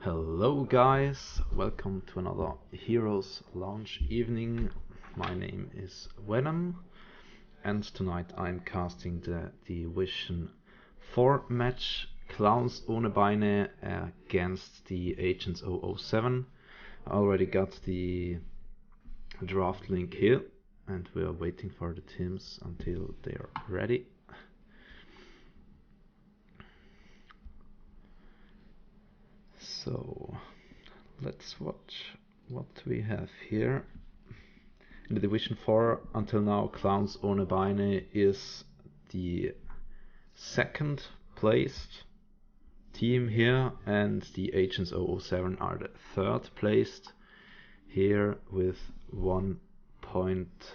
Hello guys, welcome to another Heroes launch evening. My name is Venom and tonight I'm casting the Division 4 match Clowns ohne Beine against the Agents007. I already got the draft link here and we are waiting for the teams until they are ready. So let's watch what we have here. In the Division 4 until now, Clowns ohne Beine is the second placed team here, and the Agents007 are the third placed here with 1 point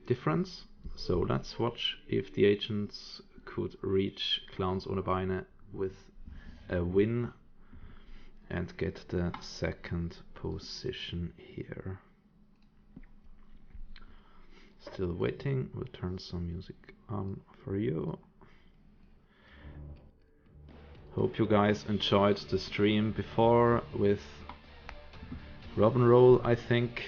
difference. So let's watch if the Agents could reach Clowns ohne Beine with a win and get the second position here. Still waiting, we'll turn some music on for you. Hope you guys enjoyed the stream before with Robin Roll. I think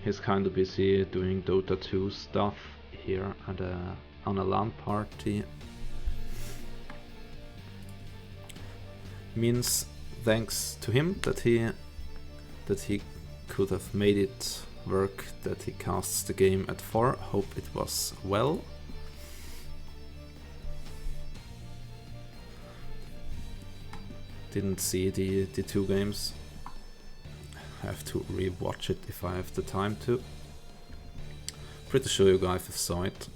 he's kinda busy doing Dota 2 stuff here at on a LAN party. Means thanks to him that he could have made it work, that he casts the game at 4. Hope it was well. Didn't see the 2 games. Have to rewatch it if I have the time to. Pretty sure you guys have saw it.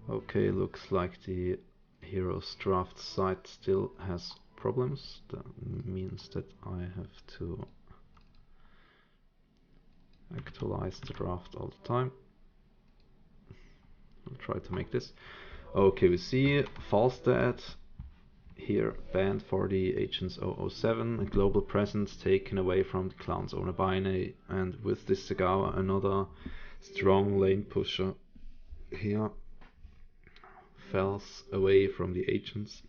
Okay, looks like the Heroes draft site still has problems. That means that I have to actualize the draft all the time. I'll try to make this. Okay, we see Falstad here banned for the Agents007, a global presence taken away from the Clowns ohne Beine, and with this Sagawa another strong lane pusher here falls away from the Agents.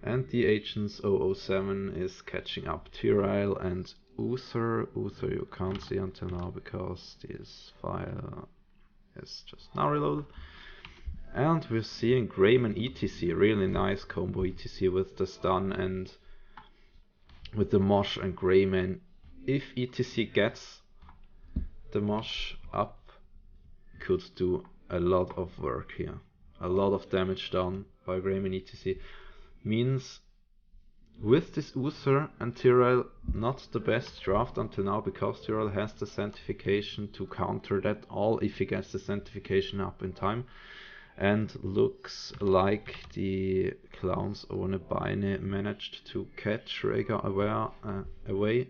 And the Agents007 is catching up Tyrell and Uther. Uther you can't see until now because this file is just now reloaded. And we're seeing Grayman ETC, really nice combo ETC with the stun and with the Mosh and Grayman. If ETC gets the Mosh up, could do a lot of work here. A lot of damage done by Grayman ETC. Means with this Uther and Tyrell, not the best draft until now, because Tyrell has the Sanctification to counter that all if he gets the Sanctification up in time. And looks like the Clowns ohne Beine managed to catch Rhaegar away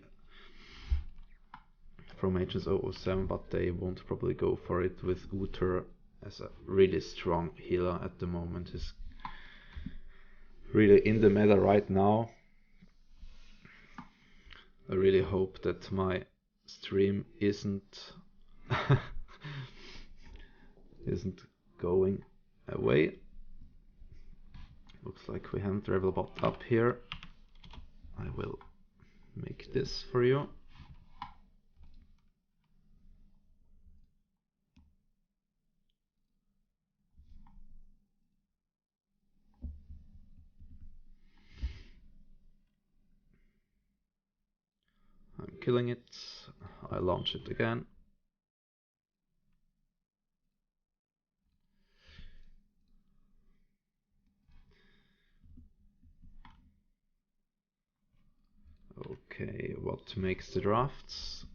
from Agents007, but they won't probably go for it with Uther as a really strong healer at the moment. He's really in the meta right now. I really hope that my stream isn't going away. Looks like we haven't leveled up here. I will make this for you. I'm killing it. I launch it again. Okay, what makes the drafts?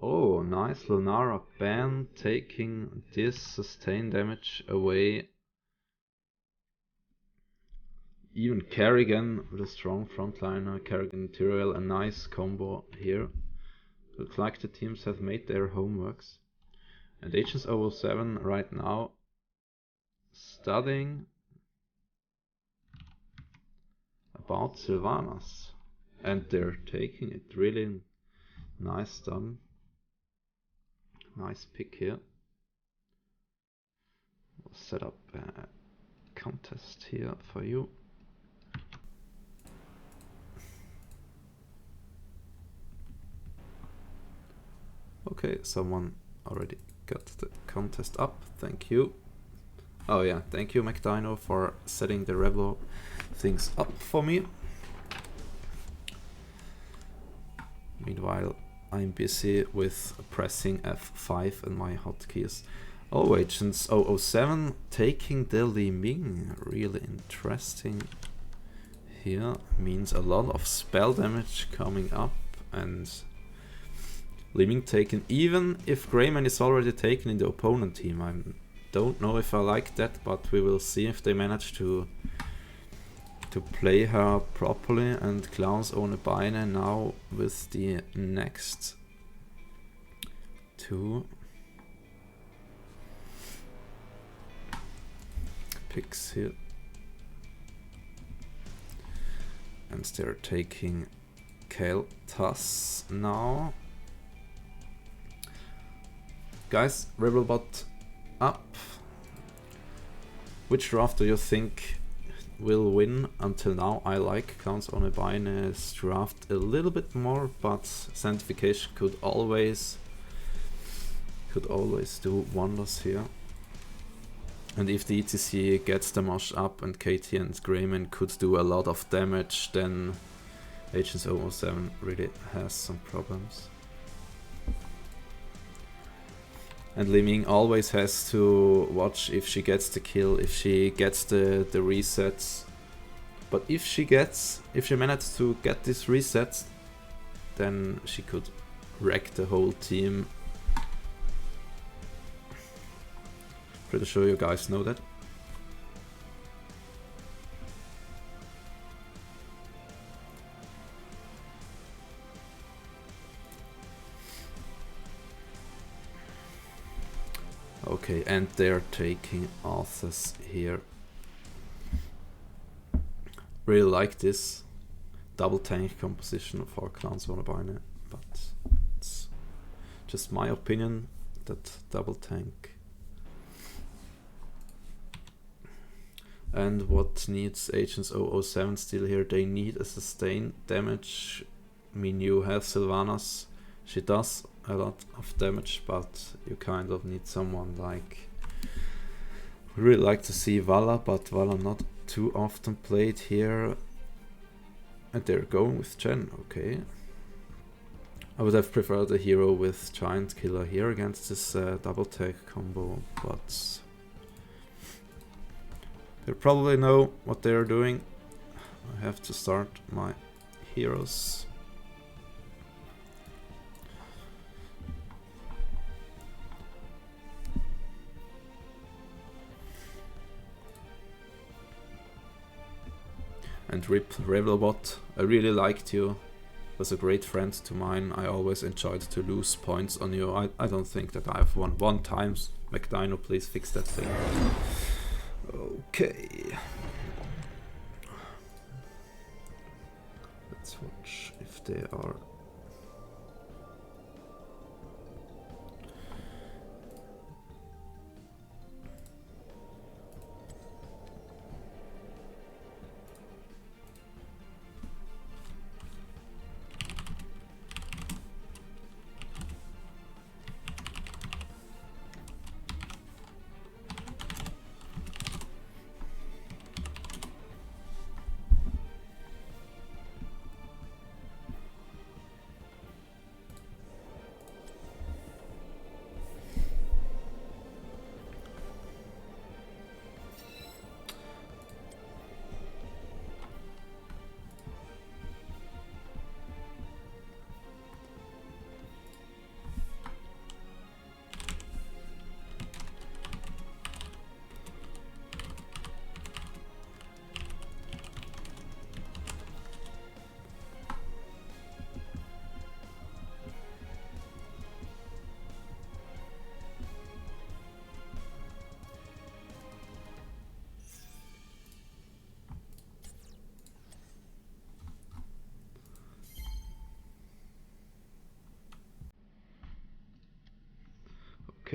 Oh, nice Lunara ban, taking this sustained damage away. even Kerrigan with a strong frontliner, Kerrigan Tyrrell, a nice combo here. Looks like the teams have made their homeworks. And Agents007 right now studying about Sylvanas. And they're taking it really nice done. Nice pick here. We'll set up a contest here for you. Okay, someone already got the contest up. Thank you. Oh yeah, thank you McDino for setting the Revlo things up for me. Meanwhile, I'm busy with pressing F5 and my hotkeys. Oh, Agents007 taking the Li Ming. Really interesting. Here means a lot of spell damage coming up, and Li Ming taken even if Greyman is already taken in the opponent team. I don't know if I like that, but we will see if they manage to play her properly. And Clowns ohne Beine now with the next two picks here. And they're taking Kale Tuss now. Guys, Rebelbot up. Which draft do you think will win? Until now I like Clowns ohne Beine's draft a little bit more, but Sanctification could always do wonders here. And if the ETC gets the mosh up and KT and Greyman could do a lot of damage, then Agents007 really has some problems. And Li Ming always has to watch if she gets the kill, if she gets the resets. But if she manages to get this reset, then she could wreck the whole team. Pretty sure you guys know that. Okay, and they're taking Arthas here. Really like this double tank composition for Clowns ohne Beine, but it's just my opinion that double tank. And what needs Agents007 still here? They need a sustained damage. I mean, you have Sylvanas, she does a lot of damage, but you kind of need someone like... We really like to see Vala, but Vala not too often played here. And they're going with Jen, okay. I would have preferred a hero with Giant Killer here against this double tag combo, but... They probably know what they are doing. I have to start my heroes. And RIP Rebelbot, I really liked you. Was a great friend to mine. I always enjoyed to lose points on you. I don't think that I've won one time. McDino, please fix that thing. Okay. Let's watch if they are...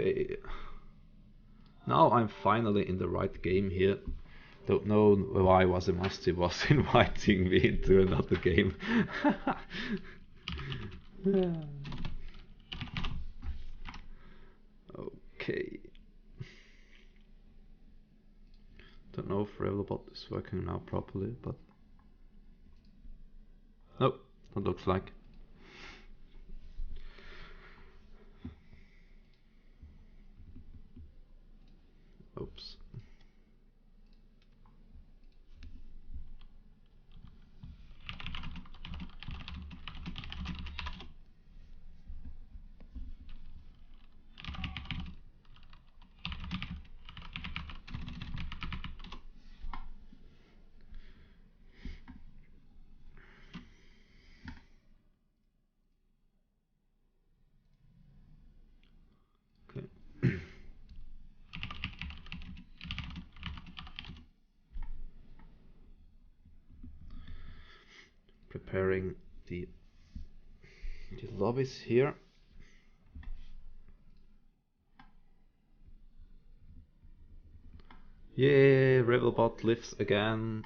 Okay. Now I'm finally in the right game here. Don't know why Wasemasti was inviting me into another game. Okay. Don't know if Ravelbot is working now properly, but nope, that looks like. Oops. Okay. Preparing the lobbies here. Yeah, Ravelbot lives again.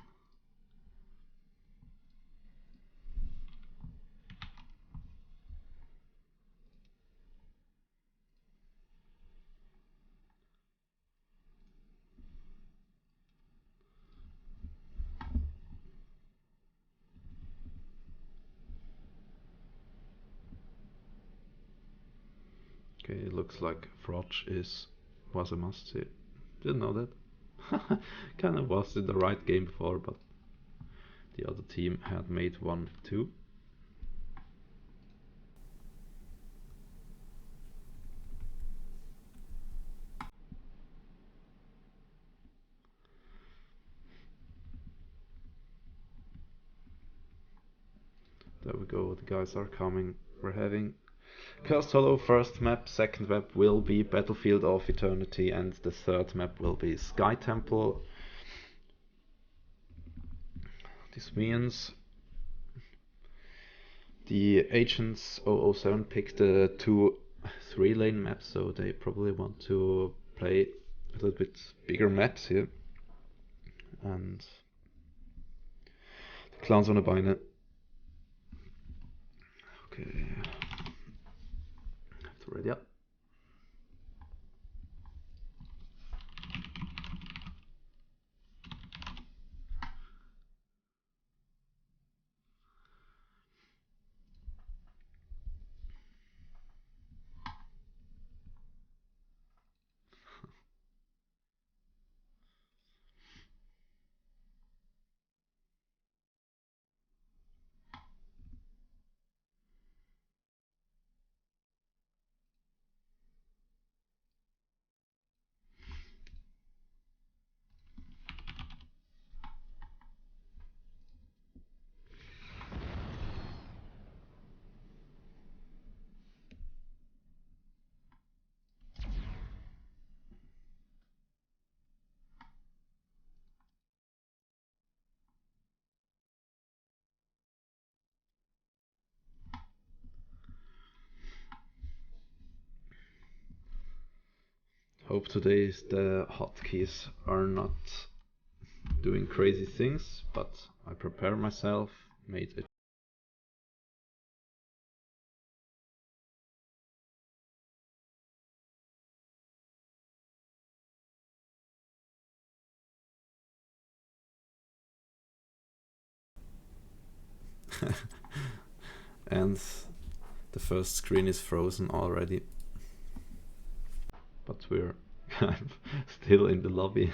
Okay, it looks like Frotch was a must-see. Didn't know that. Kind of was in the right game before, but the other team had made one too. There we go, the guys are coming. We're having Cursed Hollow first map, second map will be Battlefield of Eternity, and the third map will be Sky Temple. This means the Agents007 picked the 2 3-lane maps, so they probably want to play a little bit bigger maps here. And the Clowns on the Beine. Okay. Have to ready up. Hope today the hotkeys are not doing crazy things, but I prepare myself, made it. And the first screen is frozen already. But we're still in the lobby.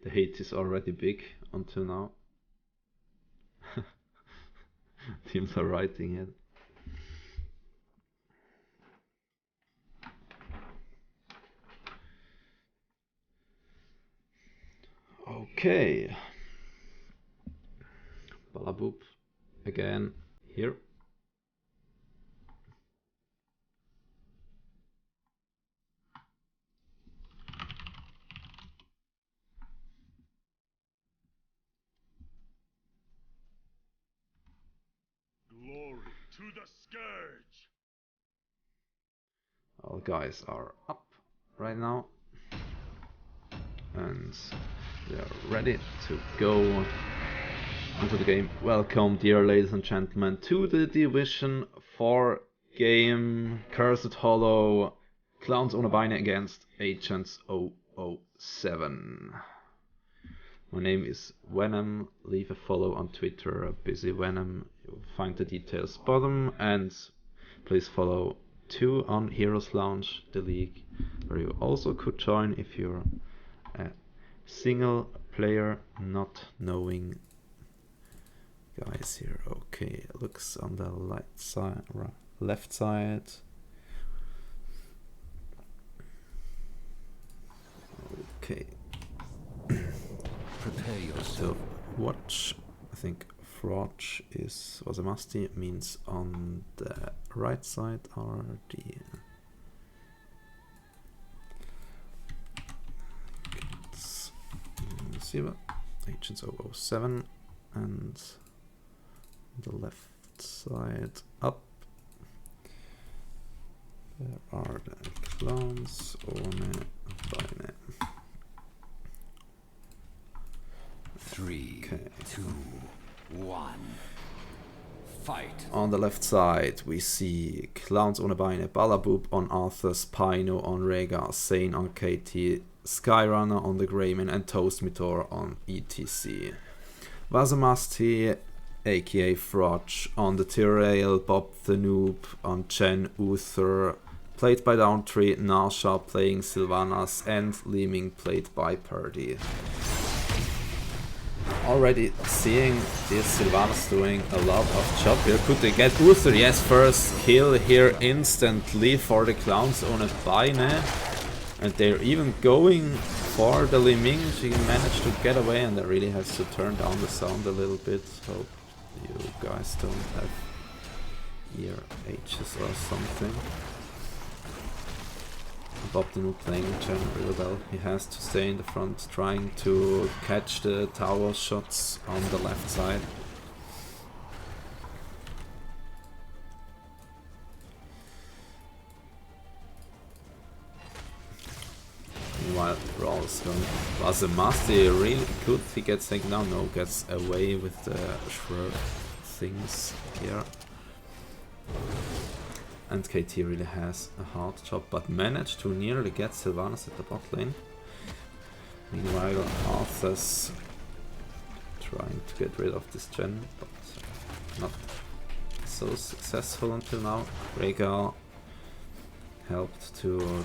The hate is already big until now. Teams are writing it. Okay. Balaboop again here. Glory to the scourge. All guys are up right now. And they are ready to go into the game. Welcome, dear ladies and gentlemen, to the Division 4 game. Cursed Hollow, Clowns ohne Beine against Agents007. My name is Venom. Leave a follow on Twitter, Busy Venom. You'll find the details bottom, and please follow 2 on Heroes Lounge, the league, where you also could join if you're a single player not knowing guys here. Okay, looks on the left side. Okay. Prepare yourself. So watch, I think Frotch was a musty, means on the right side are the Agents007, and the left side up there are the clones ohne Beine. 3, Okay. 2, 1. Fight. On the left side we see Clowns ohne Beine, Balaboop on Arthas, Pino on Rega, Sane on KT, Skyrunner on the Greyman, and Toastmeter on ETC. Vazamasti, aka Frotch, on the Tyrail, Bob the Noob on Chen Uther, played by Downtree, Narsha playing Sylvanas, and Leeming played by Purdy. Already seeing this Sylvanas doing a lot of job here. Could they get Uther? Yes, first kill here instantly for the Clowns ohne Beine. And they're even going for the Li Ming. She managed to get away, and I really have to turn down the sound a little bit. Hope you guys don't have ear H's or something. Bob the Noob playing Chen really well. He has to stay in the front, trying to catch the tower shots on the left side. Meanwhile, Rawls was a master, really good. He gets taken down, no, gets away with the shrub things here. And KT really has a hard job, but managed to nearly get Sylvanas at the bot lane. Meanwhile, Arthas trying to get rid of this gen, but not so successful until now. Rhaegar helped to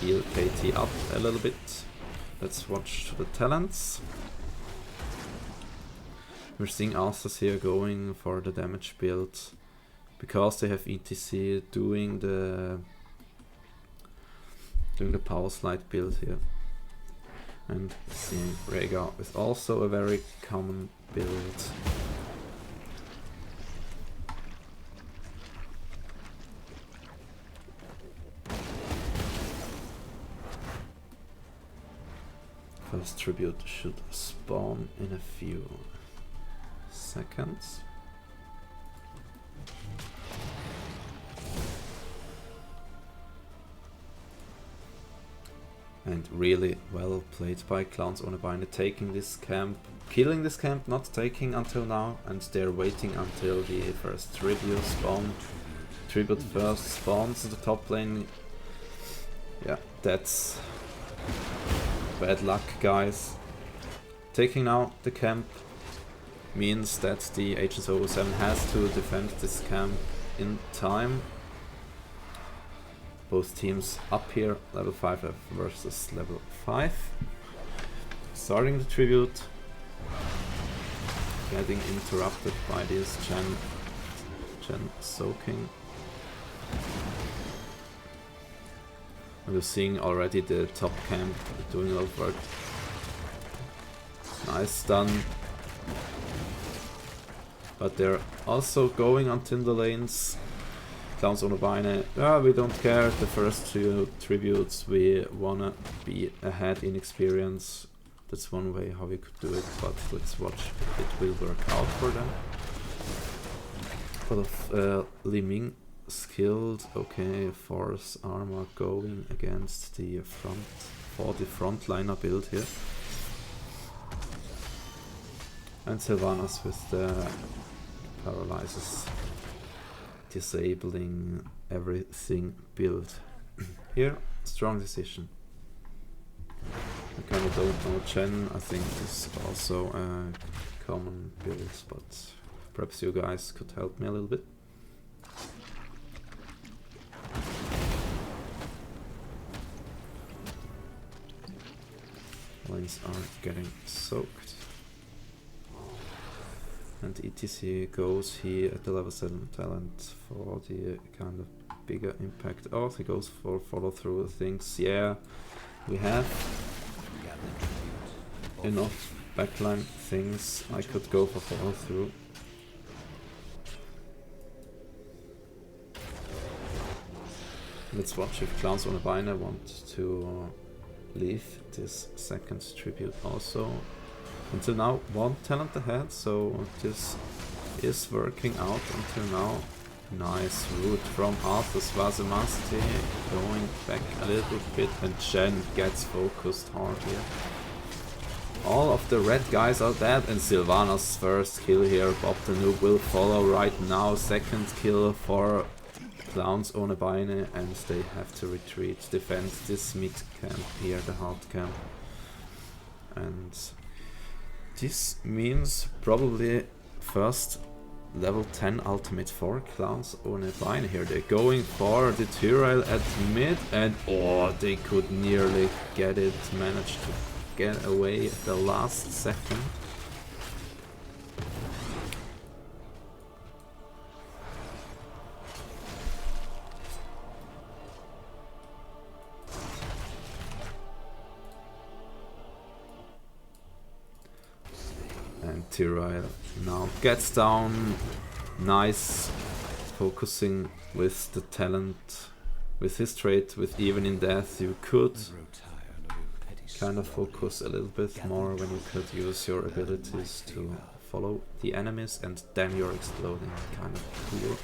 heal KT up a little bit. Let's watch the talents. We're seeing Arthas here going for the damage build, because they have ETC doing the power slide build here. And seeing Rhaegar with also a very common build. First tribute should spawn in a few seconds. And really well played by Clowns ohne Beine, taking this camp, killing this camp, not taking until now, and they're waiting until the first tribute spawn. Tribute first spawns in the top lane. Yeah, that's bad luck, guys. Taking now the camp means that the Agents007 has to defend this camp in time. Both teams up here, level 5 versus level 5. starting the tribute, getting interrupted by this Gen soaking. And we're seeing already the top camp doing a lot of work. Nice stun. But they're also going until the lanes. Clowns ohne Beine. We don't care. The first two tributes, we wanna be ahead in experience. That's one way how we could do it, but let's watch if it will work out for them. Lot of Li Ming skilled. Okay, force armor going against the front for the frontliner build here. And Sylvanas with the paralyzes, disabling everything build. Here, strong decision. I kind of don't know Chen, I think is also a common build, but perhaps you guys could help me a little bit. Lanes are getting soaked. And ETC goes here at the level 7 talent for the kind of bigger impact. Oh, he goes for follow through things. Yeah, we have enough backline things. I could go for follow through. Let's watch if Clowns ohne Beine want to leave this second tribute also. Until now, one talent ahead, so this is working out until now. Nice route from Arthur's Vasemasti, going back a little bit, and Chen gets focused hard here. All of the red guys are dead, and Sylvanas' first kill here. Bob the Noob will follow right now. Second kill for Clowns ohne Beine, and they have to retreat, defend this mid camp here, the hard camp. And this means probably first level 10 ultimate for Clowns ohne Beine here. They're going for the Tyrell at mid, and oh, they could nearly get it, managed to get away at the last second. And Tyrell now gets down. Nice focusing with the talent, with his trait, with even in death you could kind of focus a little bit more when you could use your abilities to follow the enemies, and then you're exploding. Kind of cool.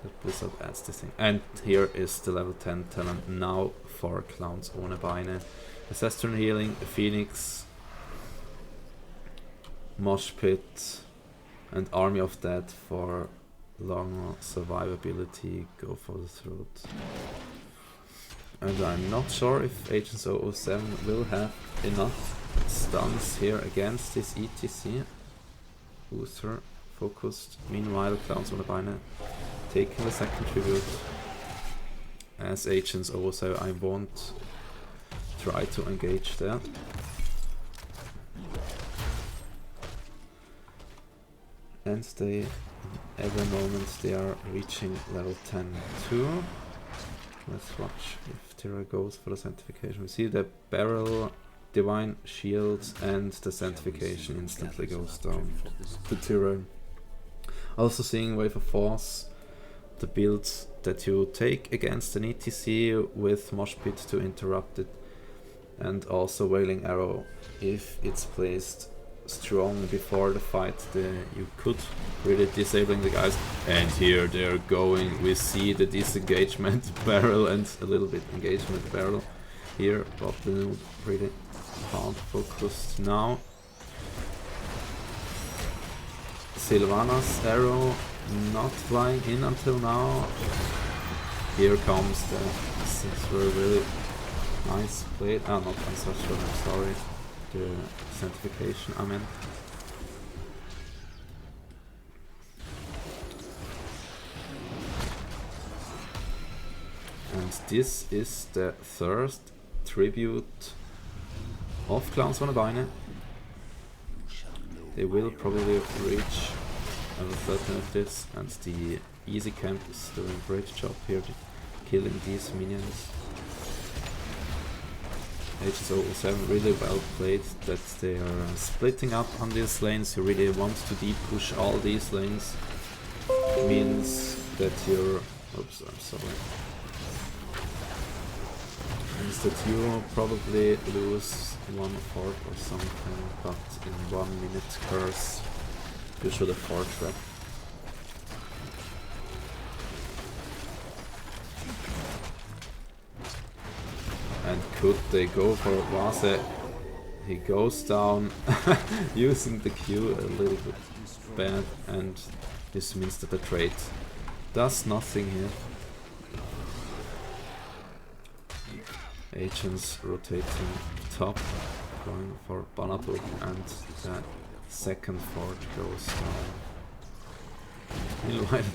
That Blizzard adds this thing. And here is the level 10 talent now for Clowns ohne Beine. Ancestral Healing, Phoenix, Mosh Pit, and Army of Dead for long survivability. Go for the throat. And I'm not sure if Agents007 will have enough stuns here against this ETC. Uther focused. Meanwhile, Clowns ohne Beine taking the second tribute. As Agents007, I won't try to engage there. And they, every moment they are reaching level 10 too. Let's watch if Tyrell goes for the Sanctification. We see the barrel, Divine Shields, and the Sanctification instantly goes down to Tyrell. Also seeing Wave of Force, the builds that you take against an ETC with Mosh Pit to interrupt it, and also Wailing Arrow if it's placed strong before the fight, you could really disabling the guys. And here they're going, we see the disengagement barrel and a little bit engagement barrel here. Bob the Noob really hard focused now. Sylvanas arrow not flying in until now. Here comes the, this were really nice play. Not ancestral, I'm sorry. The Sanctification, I meant. And this is the third tribute of Clowns ohne Beine. They will probably reach level 13 of this, and the easy camp is doing a great job here, killing these minions. Agents007 really well played that they are splitting up on these lanes. You really want to deep push all these lanes. Means that you're... oops, I'm sorry. Means that you probably lose 1/4 or something, but in 1 minute curse you should afford that. And could they go for Vase? He goes down using the Q a little bit bad, and this means that the trade does nothing here. Agents rotating top, going for Banatu, and the second fort goes down. Meanwhile,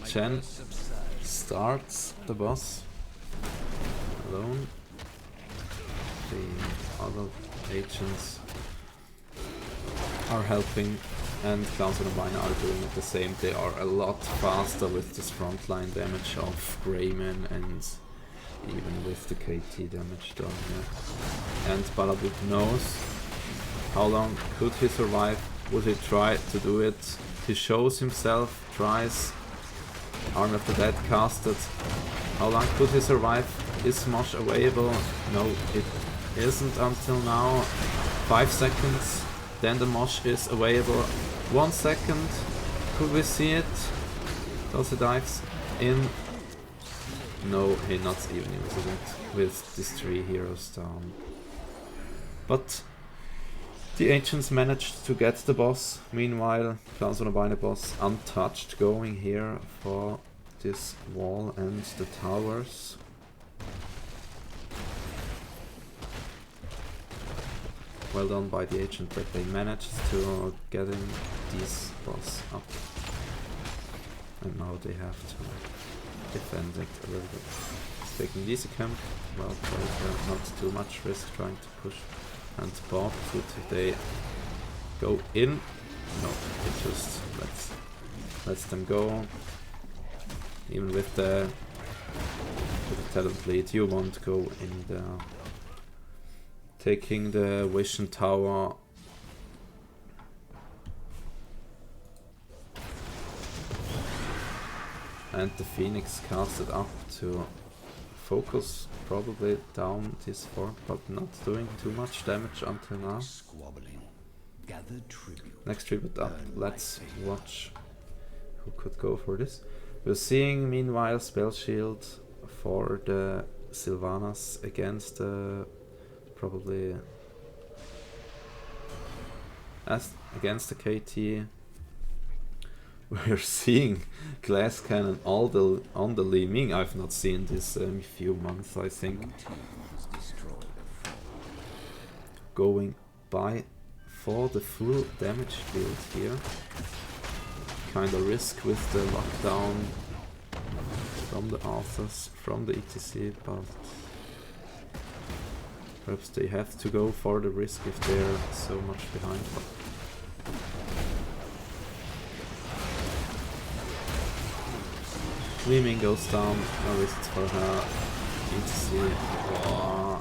Chen starts the boss alone. The other agents are helping, and Clowns ohne Beine are doing the same. They are a lot faster with this frontline damage of Greyman and even with the KT damage down here. And Balabuk knows how long could he survive. Would he try to do it? He shows himself, tries. Army of the Dead casted. How long could he survive? Is Mosh available? No, it isn't until now. 5 seconds, then the Mosh is available. 1 second, could we see it? Does he dives in? No, he not even using it with these 3 heroes down. But the agents managed to get the boss. Meanwhile, Clowns ohne Beine boss untouched, going here for this wall and the towers. Well done by the agent that they managed to getting these boss up. And now they have to defend it a little bit. It's taking this camp, well played, not too much risk trying to push. And Bob, could they go in? No, it just lets them go. Even with the talent lead, you won't go in there. Taking the Vision Tower. And the Phoenix casted up to focus probably down this fort, but not doing too much damage until now. Next tribute up, let's watch who could go for this. We're seeing meanwhile Spell Shield for the Sylvanas against the probably against the KT. We're seeing Glass Cannon on the Li Ming. I've not seen this in a few months, I think. Going by for the full damage build here. Kinda risk with the lockdown from the Arthurs, from the ETC, but perhaps they have to go for the risk if they're so much behind. Li Ming goes down, no risks for her. ETC,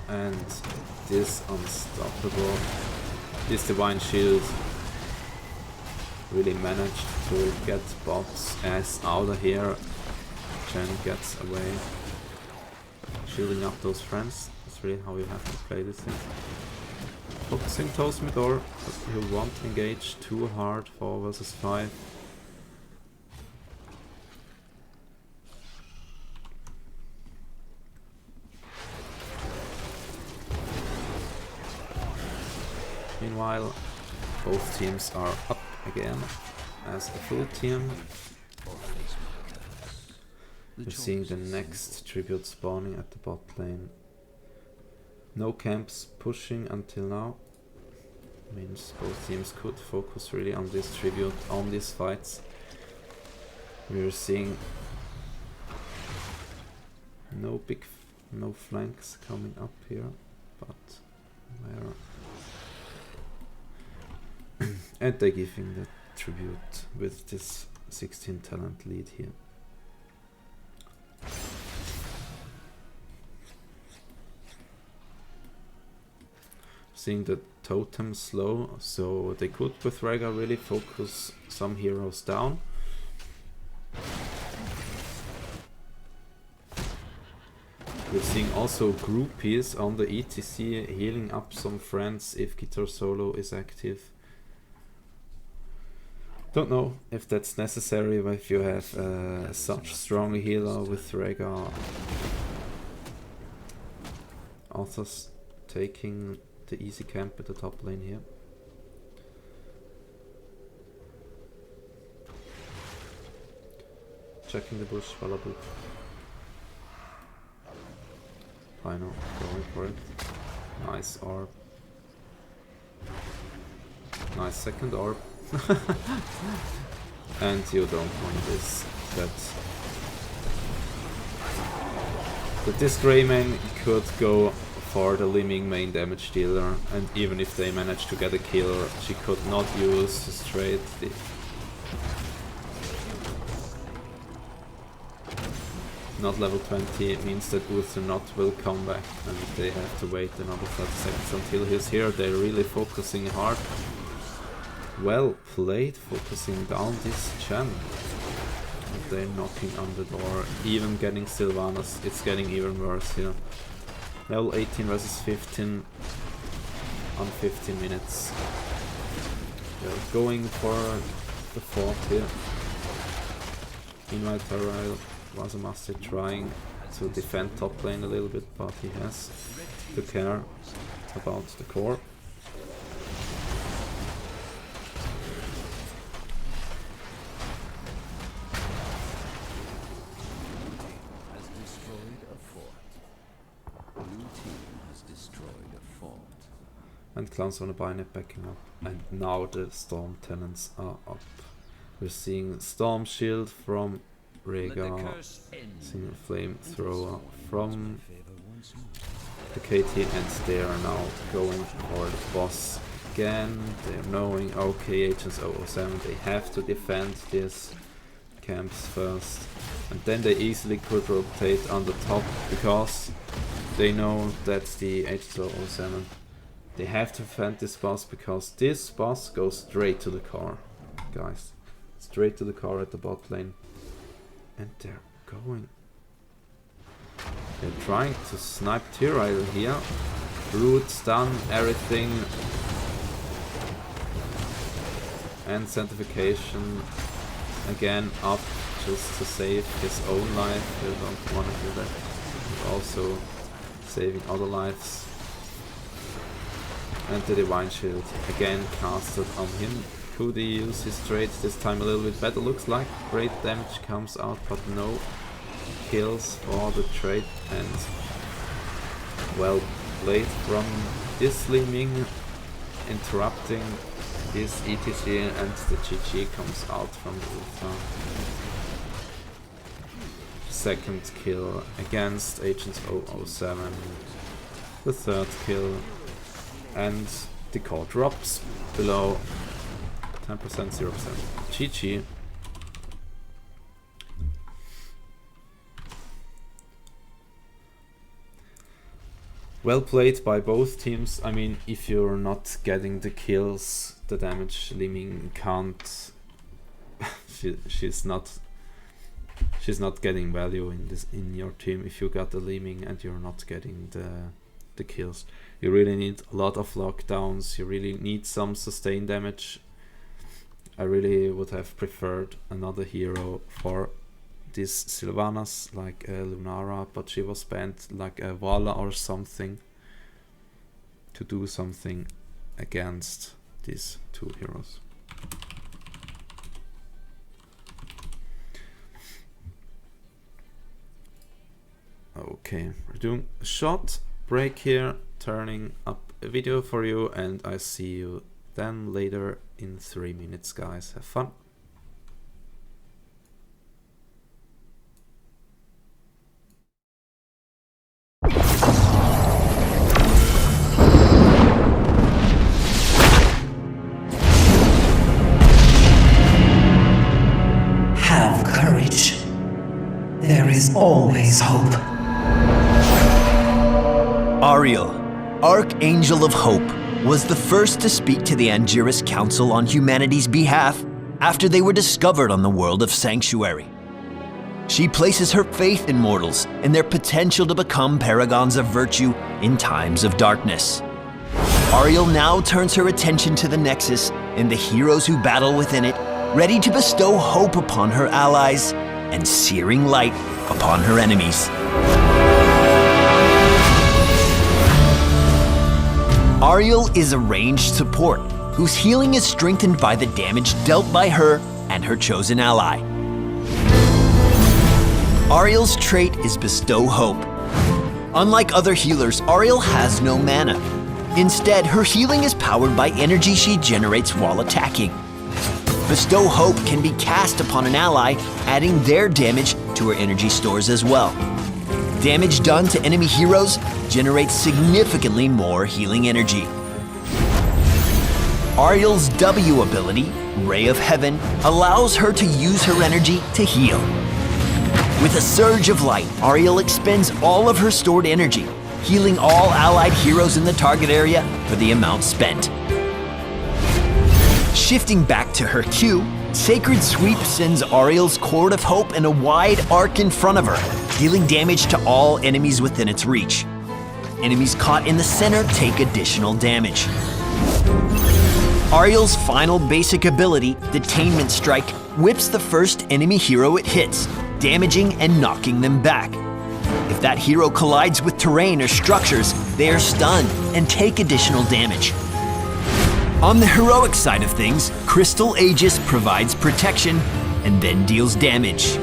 and this unstoppable, this Divine Shield really managed to get Bob's ass out of here. Chen gets away, shielding up those friends. That's really how you have to play this thing. Focusing Toastmidor, but you won't engage too hard, 4 versus 5. Meanwhile, both teams are up again as a full team. We're seeing the next tribute spawning at the bot lane. No camps pushing until now. Means both teams could focus really on this tribute, on these fights. We're seeing no flanks coming up here, but Where? And they're giving the tribute with this 16 talent lead here. Seeing the totem slow, so they could with Rhaegar really focus some heroes down. We're seeing also groupies on the ETC healing up some friends if guitar solo is active. Don't know if that's necessary if you have such strong healer with Rhaegar. Arthur's taking the easy camp at the top lane here. Checking the bush, Valabu. Beine going for it. Nice orb. Nice second orb. And you don't want this. That this Greymane could go for the Liming main damage dealer, and even if they manage to get a kill, she could not use straight the not level 20. It means that Uther not will come back and they have to wait another 30 seconds until he's here. They're really focusing hard. Well played, focusing down this gem. They're knocking on the door, even getting Sylvanas. It's getting even worse here. Level 18 versus 15 on 15 minutes. They're going for the fort here. Meanwhile, Terrail was a master trying to defend top lane a little bit, but he has to care about the core. And Clans on a Beine backing up, and now the Storm Tenants are up. We're seeing Storm Shield from Rhaegar, seeing Flamethrower from the KT, and they are now going for the boss again. They're knowing, okay, Agents007, they have to defend these camps first, and then they easily could rotate on the top, because they know that's the Agents007. They have to defend this boss, because this boss goes straight to the core, guys. Straight to the core at the bot lane. And they're going. They're trying to snipe Tyrael here. Root, stun, everything. And Sanctification again up just to save his own life. They don't want to do that. But also saving other lives. And the Divine Shield again casted on him. Could he use his trade this time a little bit better? Looks like great damage comes out, but no kills for the trade. And well played from this Liming, interrupting this ETC, and the GG comes out from the Ultra. Second kill against Agents007. The third kill. And the core drops below 10%, 0%. GG. Well played by both teams. I mean, if you're not getting the kills, the damage Liming can't. she's not getting value in your team if you got the Liming and you're not getting the kills. You really need a lot of lockdowns, you really need some sustained damage. I really would have preferred another hero for this Sylvanas, like Lunara, but she was banned, like a Vala or something, to do something against these two heroes. Okay, we're doing a short break here, turning up a video for you, and I see you then later in 3 minutes, guys. Have fun. Archangel of Hope was the first to speak to the Angiris Council on humanity's behalf after they were discovered on the world of Sanctuary. She places her faith in mortals and their potential to become paragons of virtue in times of darkness. Ariel now turns her attention to the Nexus and the heroes who battle within it, ready to bestow hope upon her allies and searing light upon her enemies. Ariel is a ranged support whose healing is strengthened by the damage dealt by her and her chosen ally. Ariel's trait is Bestow Hope. Unlike other healers, Ariel has no mana. Instead, her healing is powered by energy she generates while attacking. Bestow Hope can be cast upon an ally, adding their damage to her energy stores as well. Damage done to enemy heroes generates significantly more healing energy. Ariel's W ability, Ray of Heaven, allows her to use her energy to heal. With a surge of light, Ariel expends all of her stored energy, healing all allied heroes in the target area for the amount spent. Shifting back to her Q, Sacred Sweep sends Ariel's Cord of Hope in a wide arc in front of her, dealing damage to all enemies within its reach. Enemies caught in the center take additional damage. Ariel's final basic ability, Detainment Strike, whips the first enemy hero it hits, damaging and knocking them back. If that hero collides with terrain or structures, they are stunned and take additional damage. On the heroic side of things, Crystal Aegis provides protection and then deals damage.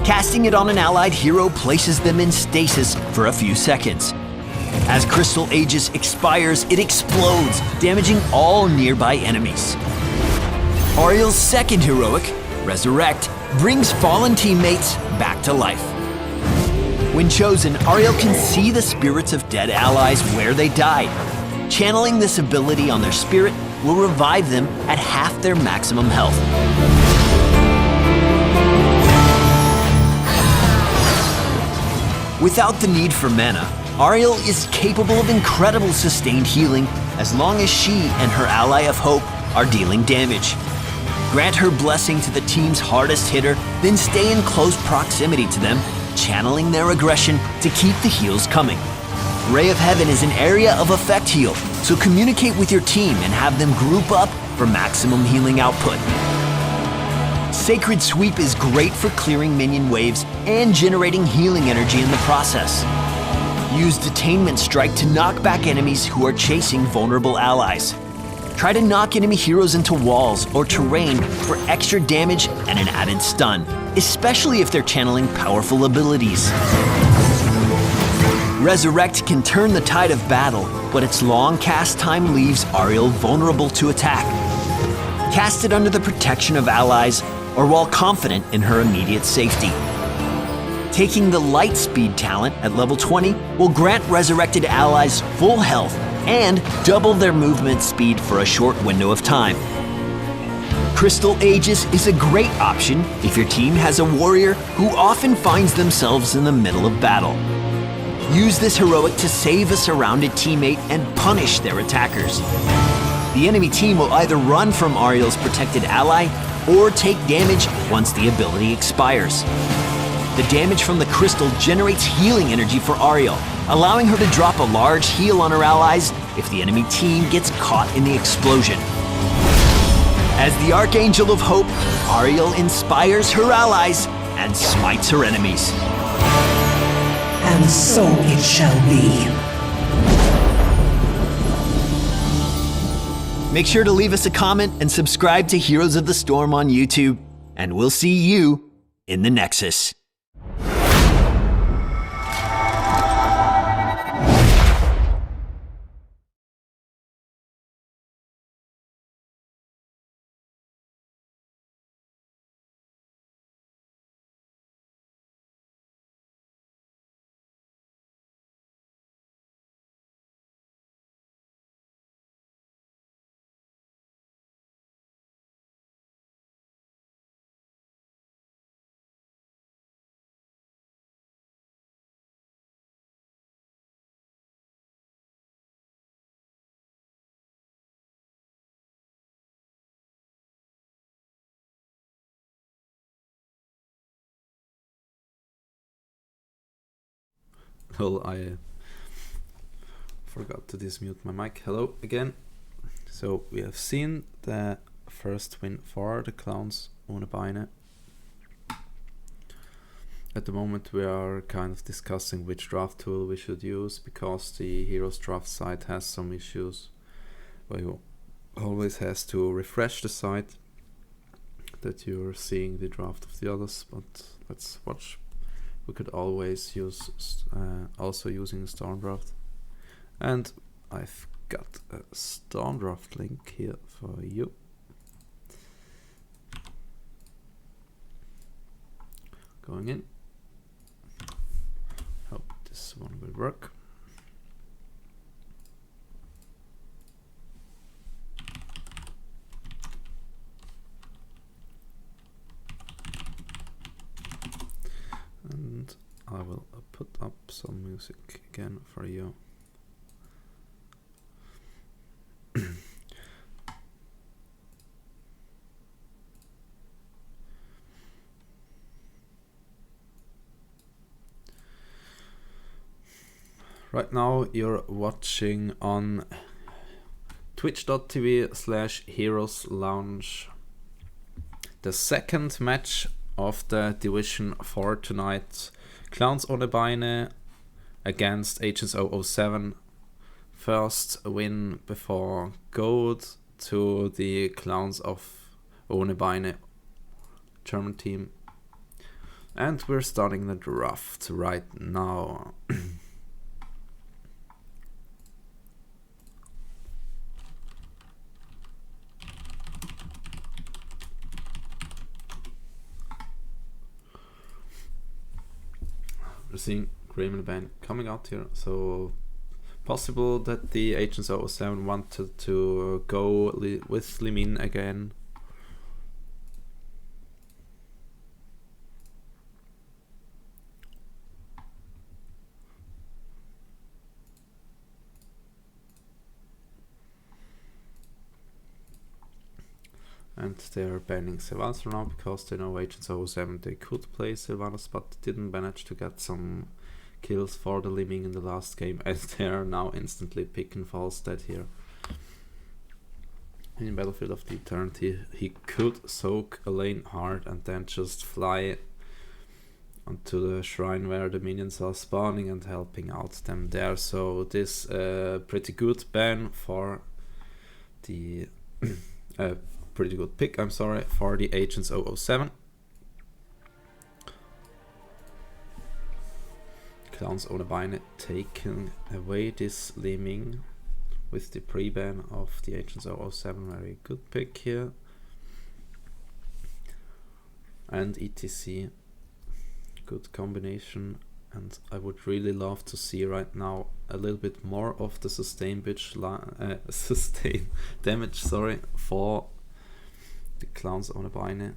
Casting it on an allied hero places them in stasis for a few seconds. As Crystal Aegis expires, it explodes, damaging all nearby enemies. Ariel's second heroic, Resurrect, brings fallen teammates back to life. When chosen, Ariel can see the spirits of dead allies where they died. Channeling this ability on their spirit will revive them at half their maximum health. Without the need for mana, Ariel is capable of incredible sustained healing as long as she and her ally of hope are dealing damage. Grant her blessing to the team's hardest hitter, then stay in close proximity to them, channeling their aggression to keep the heals coming. Ray of Heaven is an area of effect heal, so communicate with your team and have them group up for maximum healing output. Sacred Sweep is great for clearing minion waves and generating healing energy in the process. Use Detainment Strike to knock back enemies who are chasing vulnerable allies. Try to knock enemy heroes into walls or terrain for extra damage and an added stun, especially if they're channeling powerful abilities. Resurrect can turn the tide of battle, but its long cast time leaves Ariel vulnerable to attack. Cast it under the protection of allies or while confident in her immediate safety. Taking the Light Speed talent at level 20 will grant resurrected allies full health and double their movement speed for a short window of time. Crystal Aegis is a great option if your team has a warrior who often finds themselves in the middle of battle. Use this heroic to save a surrounded teammate and punish their attackers. The enemy team will either run from Ariel's protected ally or take damage once the ability expires. The damage from the crystal generates healing energy for Ariel, allowing her to drop a large heal on her allies if the enemy team gets caught in the explosion. As the Archangel of Hope, Ariel inspires her allies and smites her enemies. And so it shall be. Make sure to leave us a comment and subscribe to Heroes of the Storm on YouTube, and we'll see you in the Nexus. Lol, I forgot to dismute my mic. Hello again. So we have seen the first win for the clowns ohne Beine. At the moment we are kind of discussing which draft tool we should use, because the Heroes draft site has some issues where you always has to refresh the site that you're seeing the draft of the others, but let's watch. We could always use also using Stormdraft, and I've got a Stormdraft link here for you. Going in. Hope this one will work. And I will put up some music again for you. Right now you're watching on twitch.tv/Heroes Lounge the second match of the Division 4 tonight. Clowns ohne Beine against Agents007. First win before gold to the Clowns of ohne Beine German team. And we're starting the draft right now. We're seeing Graham Band coming out here, so possible that the Agents007 wanted to go with Limin again. And they're banning Sylvanas now because they know Agents007 they could play Sylvanas, but didn't manage to get some kills for the Liming in the last game, as they are now instantly picking Falstad here. In Battlefield of the Eternity, he could soak a lane hard and then just fly onto the shrine where the minions are spawning and helping out them there. So this pretty good ban for the pretty good pick, I'm sorry, for the Agents007. Clowns ohne Beine taking away this Liming with the pre-ban of the Agents007. Very good pick here. And ETC, good combination. And I would really love to see right now a little bit more of the sustain damage, sorry, for the Clowns ohne Beine,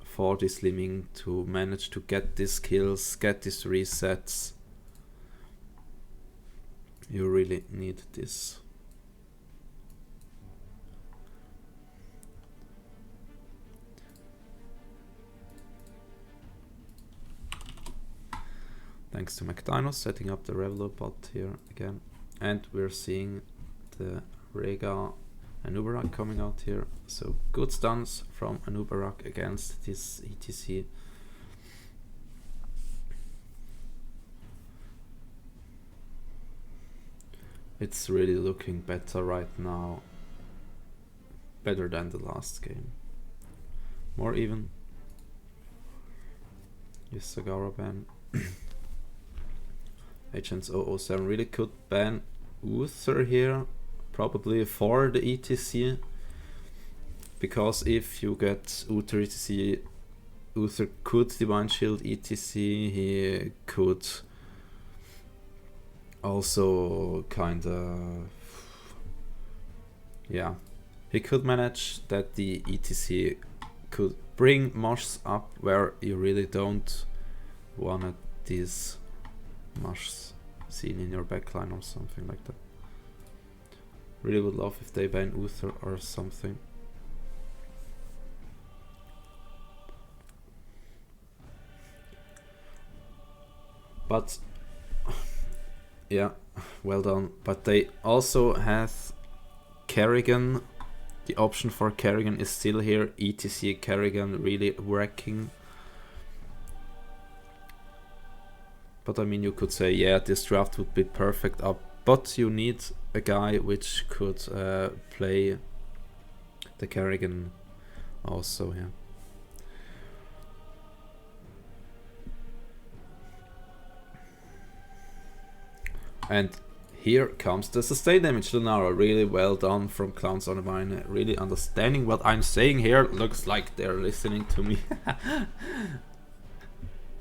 for this Liming to manage to get these kills, get these resets. You really need this. Thanks to McDino setting up the Reveler bot here again. And we're seeing the Rega Anubarak coming out here. So good stuns from Anubarak against this ETC. It's really looking better right now. Better than the last game. More even. Yes, Sagara ban. Agents007 really could ban Uther here, probably for the ETC, because if you get Uther ETC, Uther could Divine Shield ETC, he could also kinda, yeah, he could manage that the ETC could bring Moshs up where you really don't want these Moshs seen in your backline or something like that. Really would love if they ban Uther or something. But Yeah, well done. But they also have Kerrigan. The option for Kerrigan is still here. ETC Kerrigan really wrecking. But I mean, you could say, yeah, this draft would be perfect up. But you need a guy which could play the Kerrigan also, yeah. And here comes the sustain damage Lunara. Really well done from Clowns on the Beine. Really understanding what I'm saying here. Looks like they're listening to me.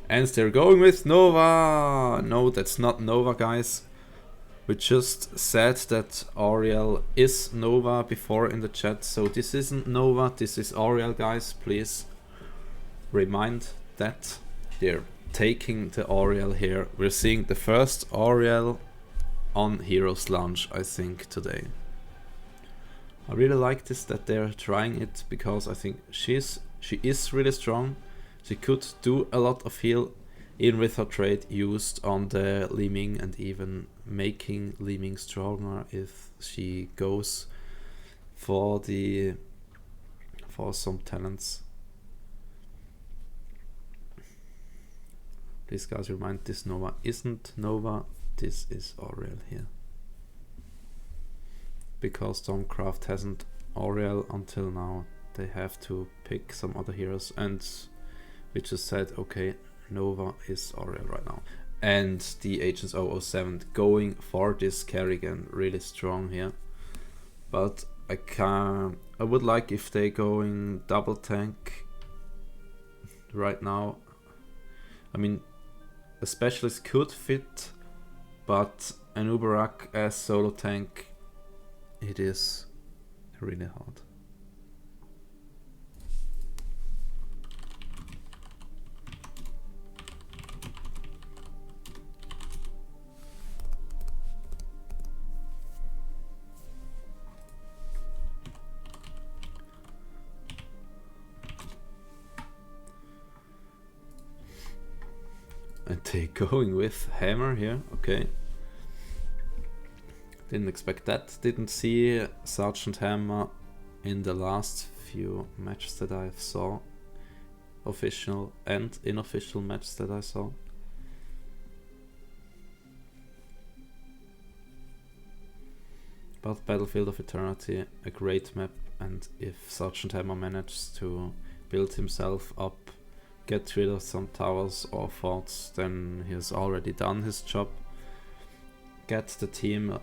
And they're going with Nova. No, that's not Nova, guys. We just said that Ariel is Nova before in the chat. So this isn't Nova, this is Ariel, guys. Please remind that. They're taking the Ariel here. We're seeing the first Ariel on Heroes Launch, I think, today. I really like this, that they're trying it, because I think she is really strong. She could do a lot of heal, even with her trait used on the Li Ming, and even making Li Ming stronger if she goes for some talents. Please, guys, remind this Nova isn't Nova. This is Ariel here. Because Stormcraft hasn't Ariel until now, they have to pick some other heroes, and we just said, okay, Nova is Ariel right now. And the Agents007 going for this Kerrigan, really strong here. But I would like if they going double tank right now. I mean, a specialist could fit, but an Uberak as solo tank, it is really hard. And they going with Hammer here, okay. Didn't expect that. Didn't see Sergeant Hammer in the last few matches that I saw. Official and unofficial matches that I saw. But Battlefield of Eternity, a great map, and if Sergeant Hammer manages to build himself up, get rid of some towers or forts, then he has already done his job. Get the team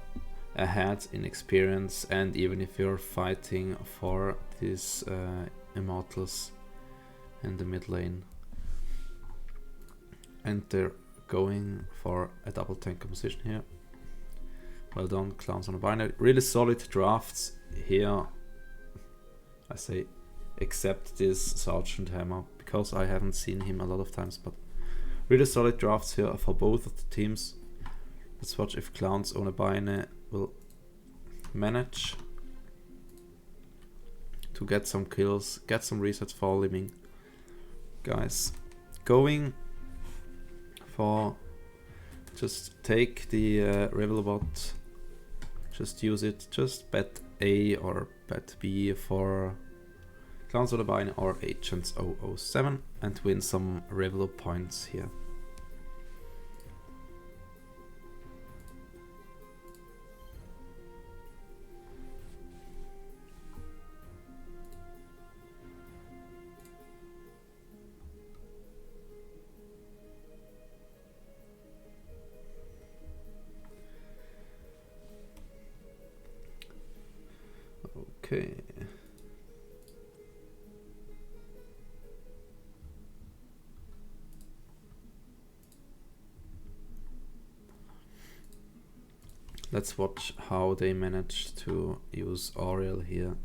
ahead in experience, and even if you're fighting for these immortals in the mid lane. And they're going for a double tank composition here. Well done, Clowns on the Beine. Really solid drafts here, I say, except this Sergeant Hammer, because I haven't seen him a lot of times, but really solid drafts here for both of the teams. Let's watch if Clowns on the Beine will manage to get some kills, get some resets for Li Ming. Guys, going for just take the Revelbot, just use it, just bet A or bet B for Clowns on the Beine or Agents007 and win some Revel points here. Okay. Let's watch how they manage to use Ariel here.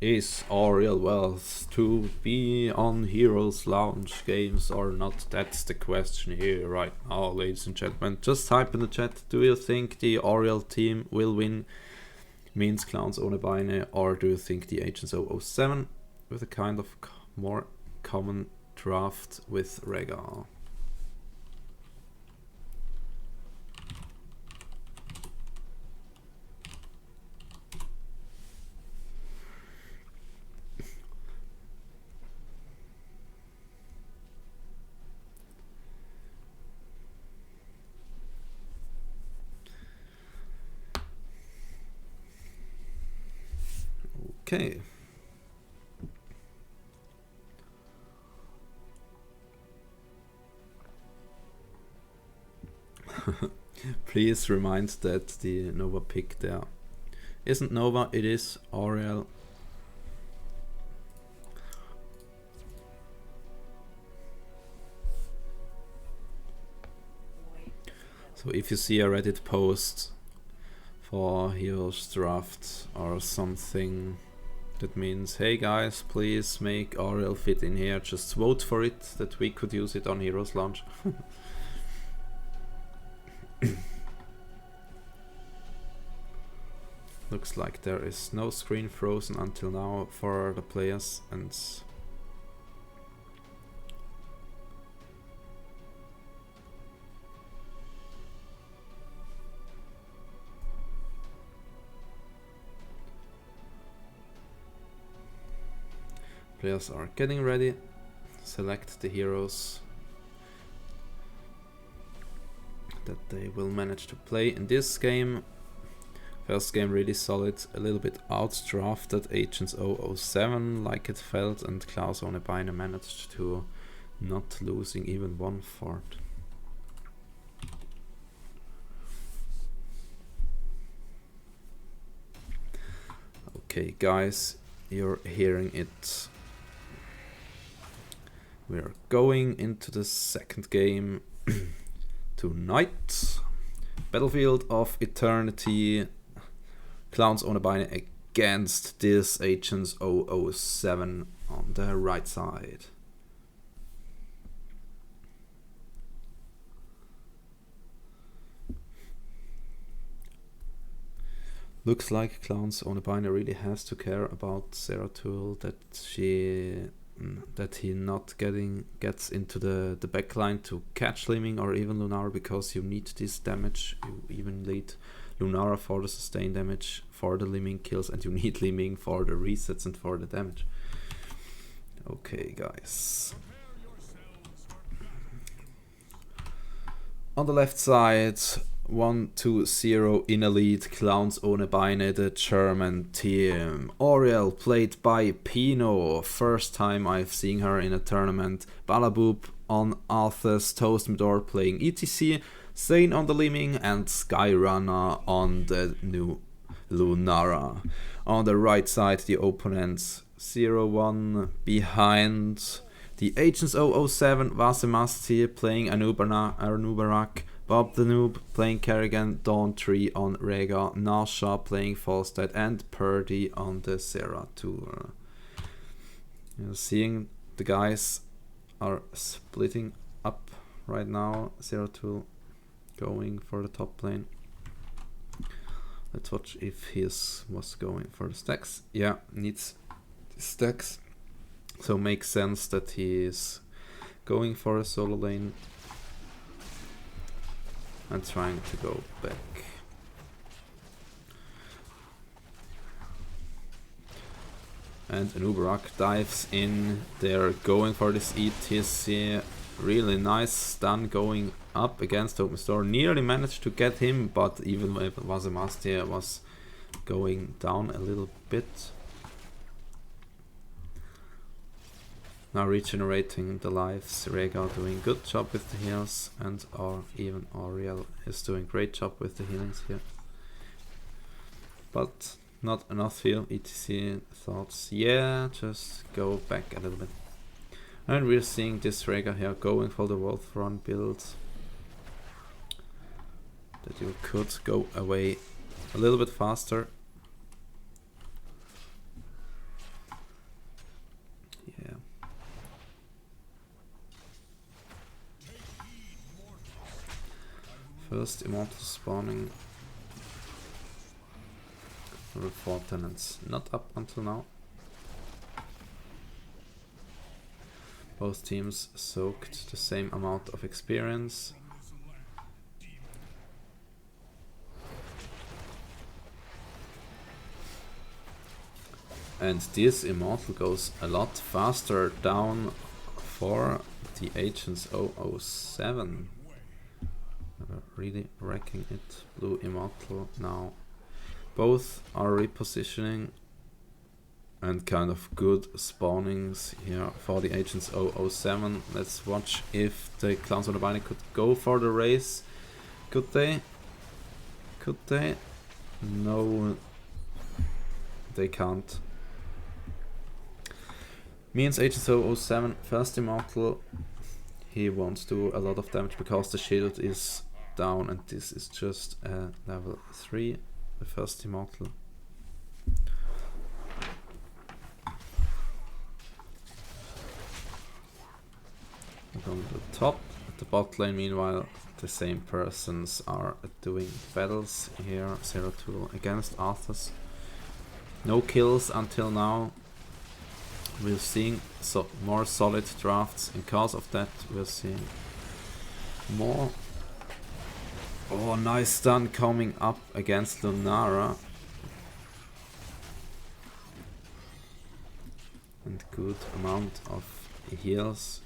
Is Ariel worth to be on Heroes Launch games or not? That's the question here right now, ladies and gentlemen. Just type in the chat, do you think the Ariel team will win means Clowns ohne Beine, or do you think the Agents007 with a kind of more common draft with Rhaegar? Okay. Please remind that the Nova pick there isn't Nova, it is Oriel. So if you see a Reddit post for Heroes Draft or something, that means, hey guys, please make Oriel fit in here, just vote for it, that we could use it on Heroes Launch. Looks like there is no screen frozen until now for the players, and players are getting ready. Select the heroes that they will manage to play in this game. First game really solid, a little bit outdrafted Agents007 like it felt, and Klaus ohne Beine managed to not losing even one fort. Okay guys, you're hearing it. We're going into the second game tonight. Battlefield of Eternity. Clowns ohne Beine against this Agents007 on the right side. Looks like Clowns ohne Beine really has to care about Zeratul, that he not gets into the backline to catch Liming or even Lunara, because you need this damage. You even need Lunara for the sustained damage, for the Liming kills, and you need Liming for the resets and for the damage. Okay guys. On the left side, 1-2-0 in a lead, Clowns ohne Beine, the German team. Oriel played by Pino, first time I've seen her in a tournament. Balaboob on Arthas, Toastmidor playing ETC, Zane on the Liming, and Skyrunner on the new Lunara. On the right side, the opponents 0-1 behind. The Agents007, Vasemasti playing Anubarak, Bob the Noob playing Kerrigan, Dawn 3 on Rega, Nasha playing Falstad, and Purdy on the Zeratul. You're seeing the guys are splitting up right now. Zeratul going for the top lane. Let's watch if he was going for the stacks. Yeah, needs stacks. So makes sense that he is going for a solo lane and trying to go back. And Anubarak dives in. They're going for this ETC. Really nice stun going up against Open Store. Nearly managed to get him, but even if Vasemasti was going down a little bit. Now regenerating the lives. Rega doing good job with the heals, and even Oriel is doing great job with the healings here. But not enough heal. ETC thoughts, yeah, just go back a little bit. And we're seeing this Rega here going for the Wolf Run build. That you could go away a little bit faster. Yeah. First Immortal spawning. With 4 tenants. Not up until now. Both teams soaked the same amount of experience. And this Immortal goes a lot faster down for the Agents007. Really wrecking it. Blue Immortal now. Both are repositioning. and kind of good spawnings here for the Agents007. Let's watch if the Clowns on the Beine could go for the race. Could they? Could they? No, they can't. Means Agents007 first immortal. He won't do a lot of damage because the shield is down, and this is just a level 3, the first immortal. On the top, at the bot lane, meanwhile, the same persons are doing battles here. 0-2 against Arthas. No kills until now. We're seeing more solid drafts. In cause of that, we're seeing more. Oh, nice stun coming up against Lunara. And good amount of heals.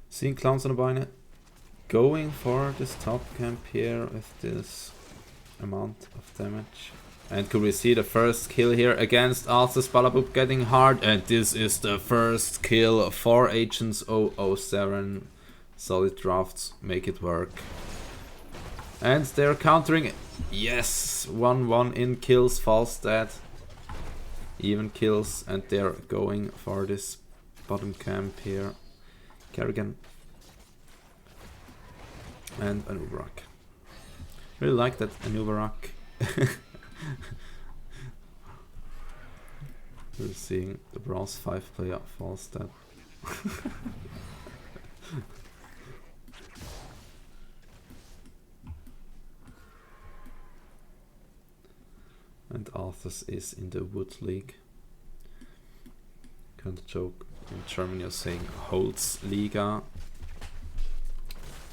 Seeing Clowns on the Beine going for this top camp here with this amount of damage. And could we see the first kill here against Arthas? Balaboop getting hard, and this is the first kill for Agents007. Solid drafts make it work. And they're countering. Yes, 1-1 in kills, false dead. Even kills, and they're going for this bottom camp here. Kerrigan and Anubarak. Really like that Anubarak. We're seeing the Bronze 5 player false dead. And Arthas is in the Wood League. Kind of joke. In Germany are saying Holzliga,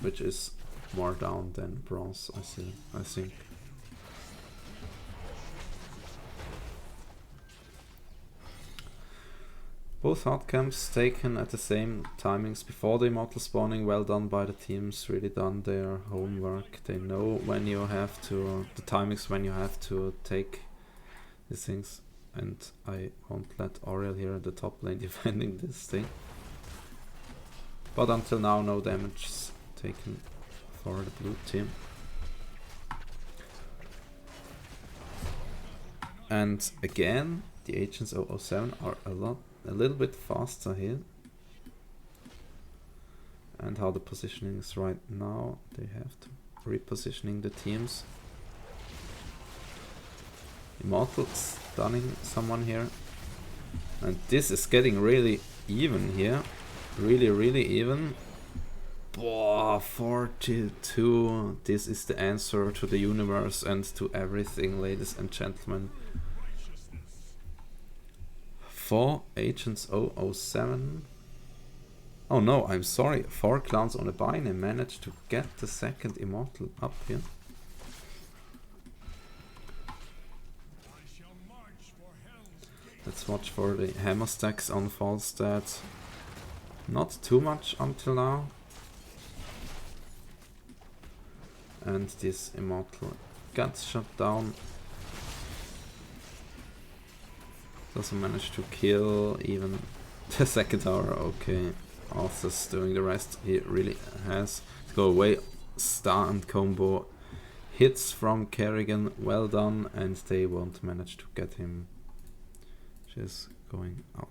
which is more down than bronze, I think. Both hard camps taken at the same timings before the immortal spawning. Well done by the teams, really done their homework. They know when you have to, the timings when you have to take these things. And I won't let Oriel here at the top lane defending this thing. But until now, no damage taken for the blue team. And again, the Agents007 are a little bit faster here. And how the positioning is right now, they have to repositioning the teams. Immortal stunning someone here. And this is getting really even here. Really even. Boah, 42. This is the answer to the universe and to everything, ladies and gentlemen. For Agents007. Oh no, I'm sorry. 4 Clowns on the Beine managed to get the second immortal up here. Let's watch for the hammer stacks on false stats. Not too much until now. And this immortal got shut down. Doesn't manage to kill even the second tower. Okay, Arthas doing the rest. He really has to go away. Star and combo hits from Kerrigan. Well done, and they won't manage to get him. She's going out.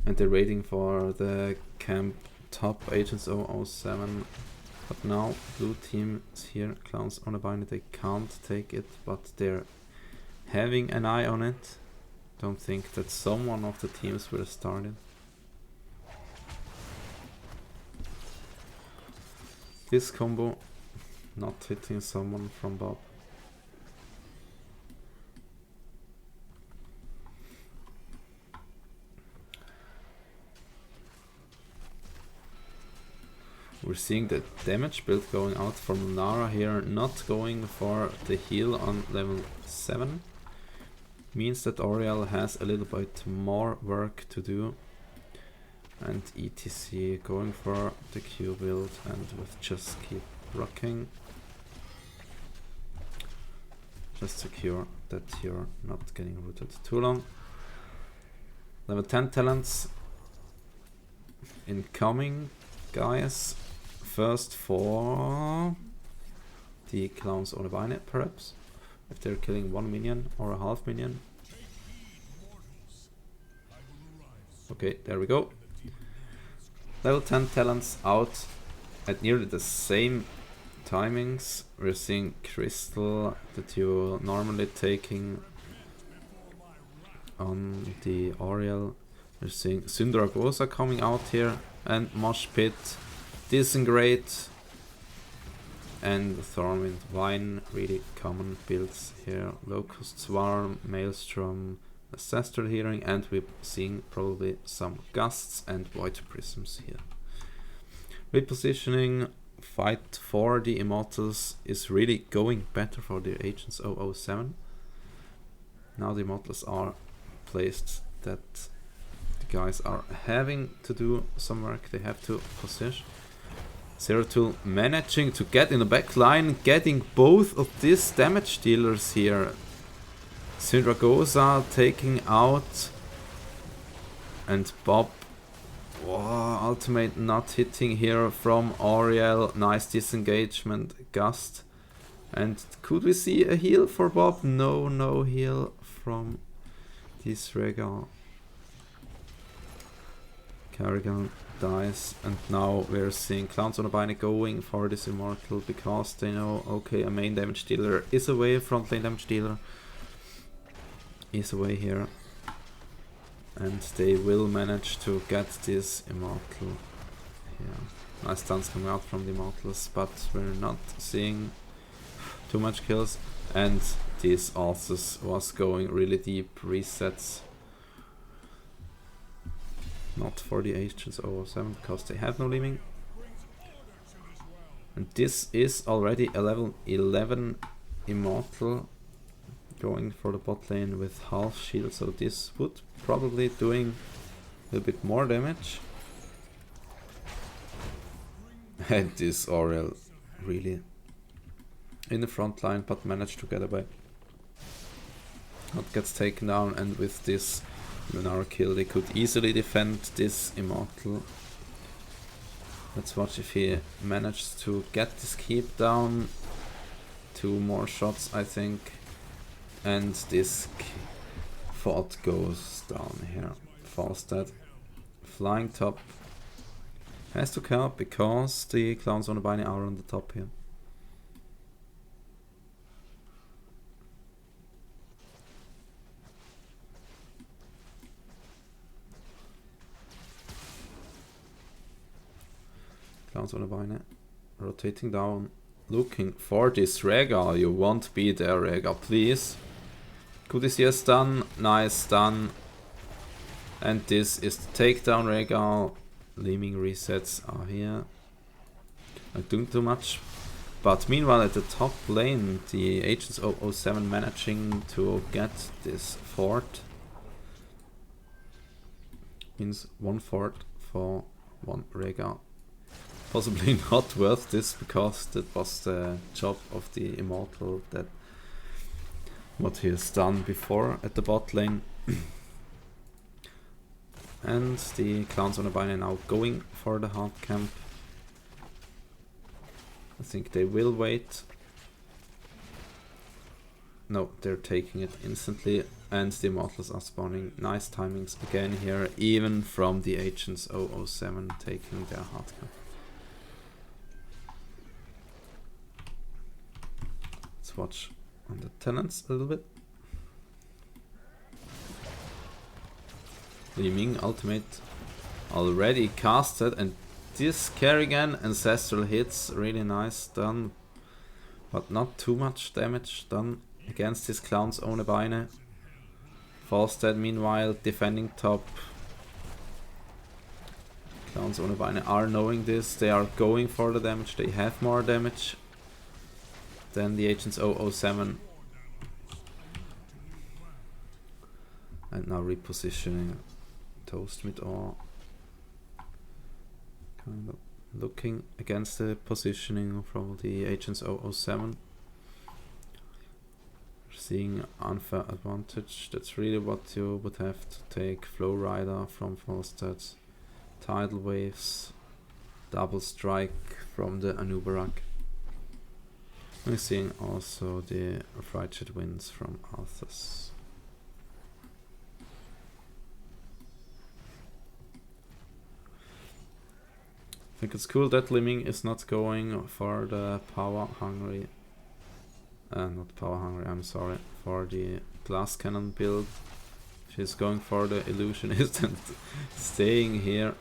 And they're waiting for the camp top Agents007. But now blue team is here. Clowns on the Beine. They can't take it, but they're having an eye on it. Don't think that someone of the teams will start it. This combo not hitting someone from Bob. We're seeing the damage build going out from Nara here, not going for the heal on level 7. Means that Oriel has a little bit more work to do. And ETC going for the Q build and with just keep rocking. Just secure that you're not getting rooted too long. Level 10 talents incoming, guys. First for the clowns or the Beine, perhaps. If they're killing 1 minion or a half minion. Okay, there we go. Level 10 talents out at nearly the same timings. We're seeing Crystal that you're normally taking on the Oriel. We're seeing Syndragosa coming out here and Mosh Pit, Disintegrate and Thornwind Vine, really common builds here. Locust Swarm, Maelstrom, Ancestral Healing, and we're seeing probably some Gusts and Void Prisms here. Repositioning, fight for the Immortals is really going better for the Agents007. Now the Immortals are placed that the guys are having to do some work, they have to position. Zeratul managing to get in the back line, getting both of these damage dealers here. Syndragosa taking out, and Bob, wow, ultimate not hitting here from Oriel, nice disengagement, Gust. And could we see a heal for Bob? No, no heal from this Regal. Carrigan dies, and now we're seeing Clowns on the Beine going for this Immortal because they know, okay, a main damage dealer is away, front lane damage dealer is away here, and they will manage to get this Immortal here. Nice stuns coming out from the Immortals, but we're not seeing too much kills, and this Alsus was going really deep, resets. Not for the Agents007 because they have no leaving. And this is already a level 11 Immortal going for the bot lane with half shield, so this would probably doing a little bit more damage. And this Oriel really in the front line, but managed to get away. Not gets taken down, and with this Lunar kill they could easily defend this Immortal. Let's watch if he manages to get this keep down. 2 more shots, I think. And this fort goes down here. Falls dead. Flying top has to help because the Clowns on the Beine are on the top here. Clowns on the Beine rotating down, looking for this Regal. You won't be there, Regal, please. Could you see a stun? Nice stun. And this is the takedown Regal. Leaming resets are here. Not doing too much. But meanwhile at the top lane, the Agents007 managing to get this fort. Means 1 fort for 1 Regal. Possibly not worth this because that was the job of the Immortal, that what he has done before at the bot lane. And the Clowns on the Beine now going for the hard camp. I think they will wait. No, they're taking it instantly, and the Immortals are spawning. Nice timings again here, even from the Agents007 taking their hard camp. Let's watch on the tenants a little bit. Li Ming ultimate already casted, and this Kerrigan ancestral hits, really nice done, but not too much damage done against his Clowns on the Beine. Falls dead meanwhile, defending top. Clowns on the Beine are knowing this, they are going for the damage, they have more damage than the Agents007. And now repositioning Toast mid or kind of looking against the positioning from the Agents007. Seeing unfair advantage, that's really what you would have to take. Flow Rider from Falstad, Tidal Waves, Double Strike from the Anubarak. We're seeing also the Frigid Winds from Arthas. I think it's cool that Liming is not going for the power hungry. Not power hungry, I'm sorry, for the glass cannon build. She's going for the illusionist and staying here.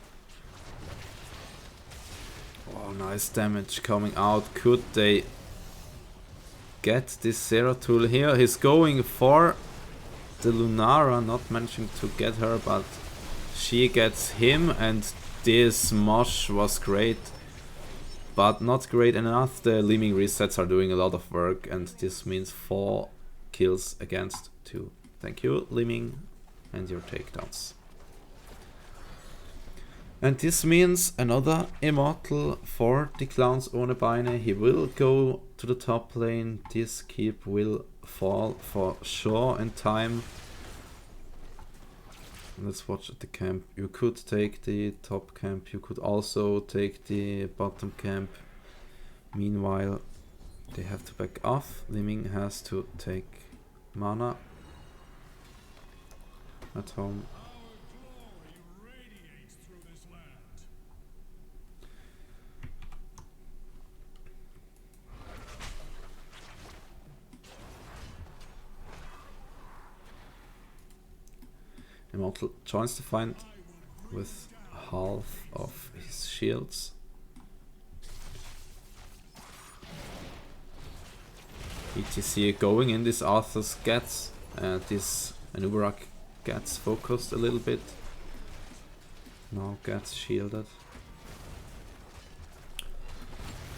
Oh, nice damage coming out. Could they get this Zero tool here? He's going for the Lunara, not managing to get her, but she gets him, and this mosh was great. But not great enough. The Liming resets are doing a lot of work, and this means 4 kills against 2. Thank you, Liming, and your takedowns. And this means another immortal for the Clowns ohne Beine. He will go to the top lane. This keep will fall for sure in time. Let's watch at the camp. You could take the top camp, you could also take the bottom camp. Meanwhile, they have to back off. Liming has to take mana at home. Immortal joins the fight with half of his shields. ETC going in this Arthas gets, this Anubarak gets focused a little bit. Now gets shielded.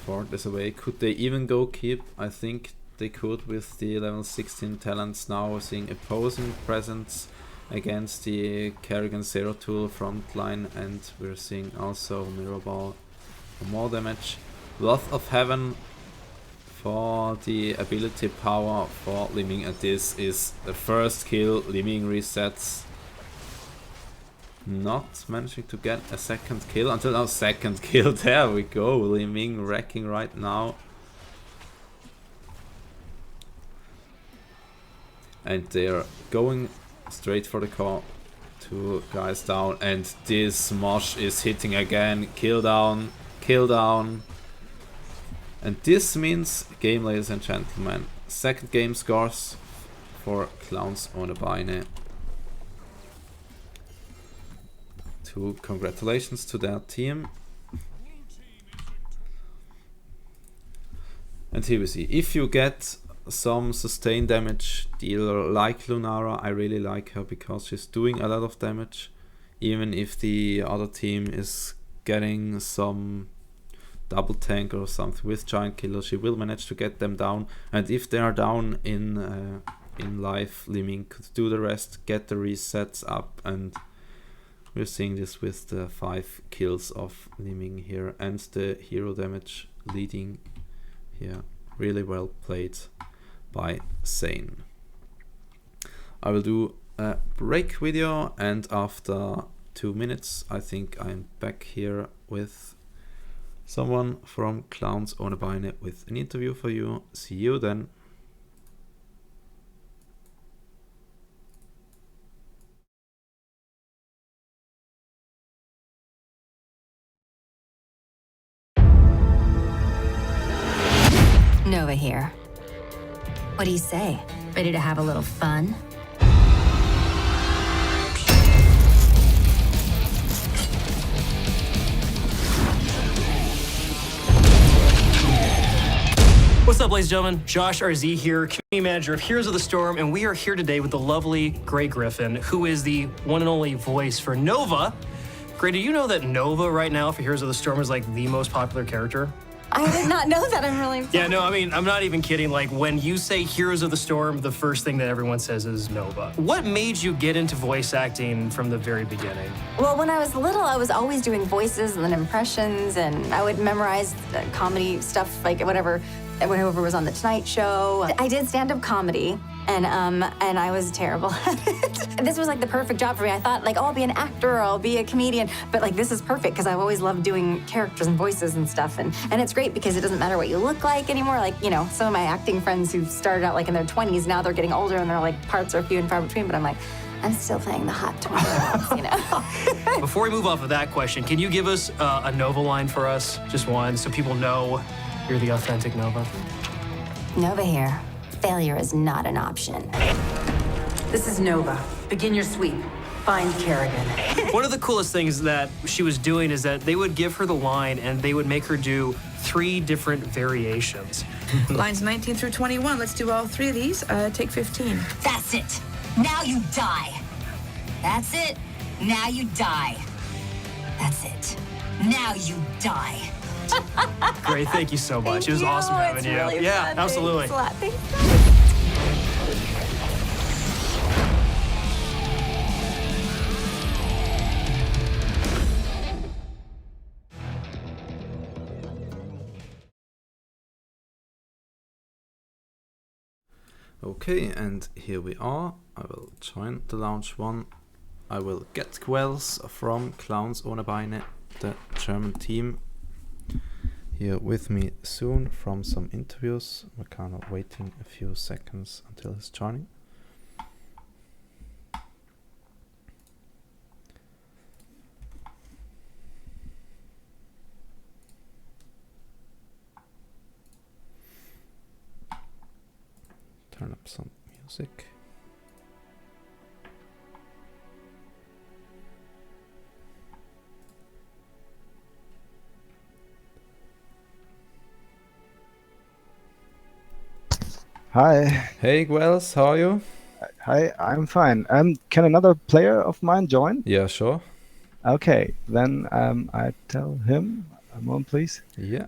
Ford is away. Could they even go keep? I think they could with the level 16 talents now, seeing opposing presence against the Kerrigan Zero tool front line, and we're seeing also Mirror Ball for more damage. Wrath of Heaven for the ability power for Liming, and this is the first kill. Liming resets. Not managing to get a second kill until now. Second kill, there we go. Liming wrecking right now. And they're going straight for the core. 2 guys down, and this Mosh is hitting again. Kill down, kill down. And this means game, ladies and gentlemen. Second game scores for Clowns ohne Beine. Congratulations to their team. And here we see, if you get some sustained damage dealer like Lunara, I really like her because she's doing a lot of damage. Even if the other team is getting some double tank or something with giant killer, she will manage to get them down. And if they are down in life, Liming could do the rest, get the resets up, and we're seeing this with the 5 kills of Liming here and the hero damage leading here. Really well played by Sane. I will do a break video, and after 2 minutes I think I'm back here with someone from Clowns ohne Beine with an interview for you. See you then. Nova here. What do you say? Ready to have a little fun? What's up, ladies and gentlemen? Josh RZ here, community manager of Heroes of the Storm, and we are here today with the lovely Grey Griffin, who is the one and only voice for Nova. Grey, do you know that Nova right now for Heroes of the Storm is like the most popular character? I did not know that. I'm really Yeah, no, I mean, I'm not even kidding. Like, when you say Heroes of the Storm, the first thing that everyone says is Nova. What made you get into voice acting from the very beginning? Well, when I was little, I was always doing voices and then impressions, and I would memorize comedy stuff, like whatever was on The Tonight Show. I did stand-up comedy, and I was terrible at it. This was like the perfect job for me. I thought, like, oh, I'll be an actor or I'll be a comedian, but like this is perfect because I've always loved doing characters and voices and stuff, and it's great because it doesn't matter what you look like anymore. Like, you know, some of my acting friends who started out like in their 20s, now they're getting older and their like parts are few and far between, but I'm like, I'm still playing the hot 20-year-olds, you know? Before we move off of that question, can you give us a Nova line for us? Just one, so people know you're the authentic Nova. Nova here. Failure is not an option. This is Nova. Begin your sweep. Find Kerrigan. One of the coolest things that she was doing is that they would give her the line and they would make her do 3 different variations. Lines 19 through 21. Let's do all 3 of these. Take 15. That's it. Now you die. That's it. Now you die. That's it. Now you die. Great, thank you so much. It was awesome having It's you. really Yeah, fun. absolutely. Thanks a lot. Thanks. Okay, and here we are. I will join the launch one. I will get quells from Clowns ohne Beine, the German team. Here with me soon from some interviews. We're kind of waiting a few seconds until he's joining. Turn up some music. Hi. Hey Gwels, how are you? Hi, I'm fine. Can another player of mine join? Yeah, sure. Okay, then I tell him. A moment, please. Yeah.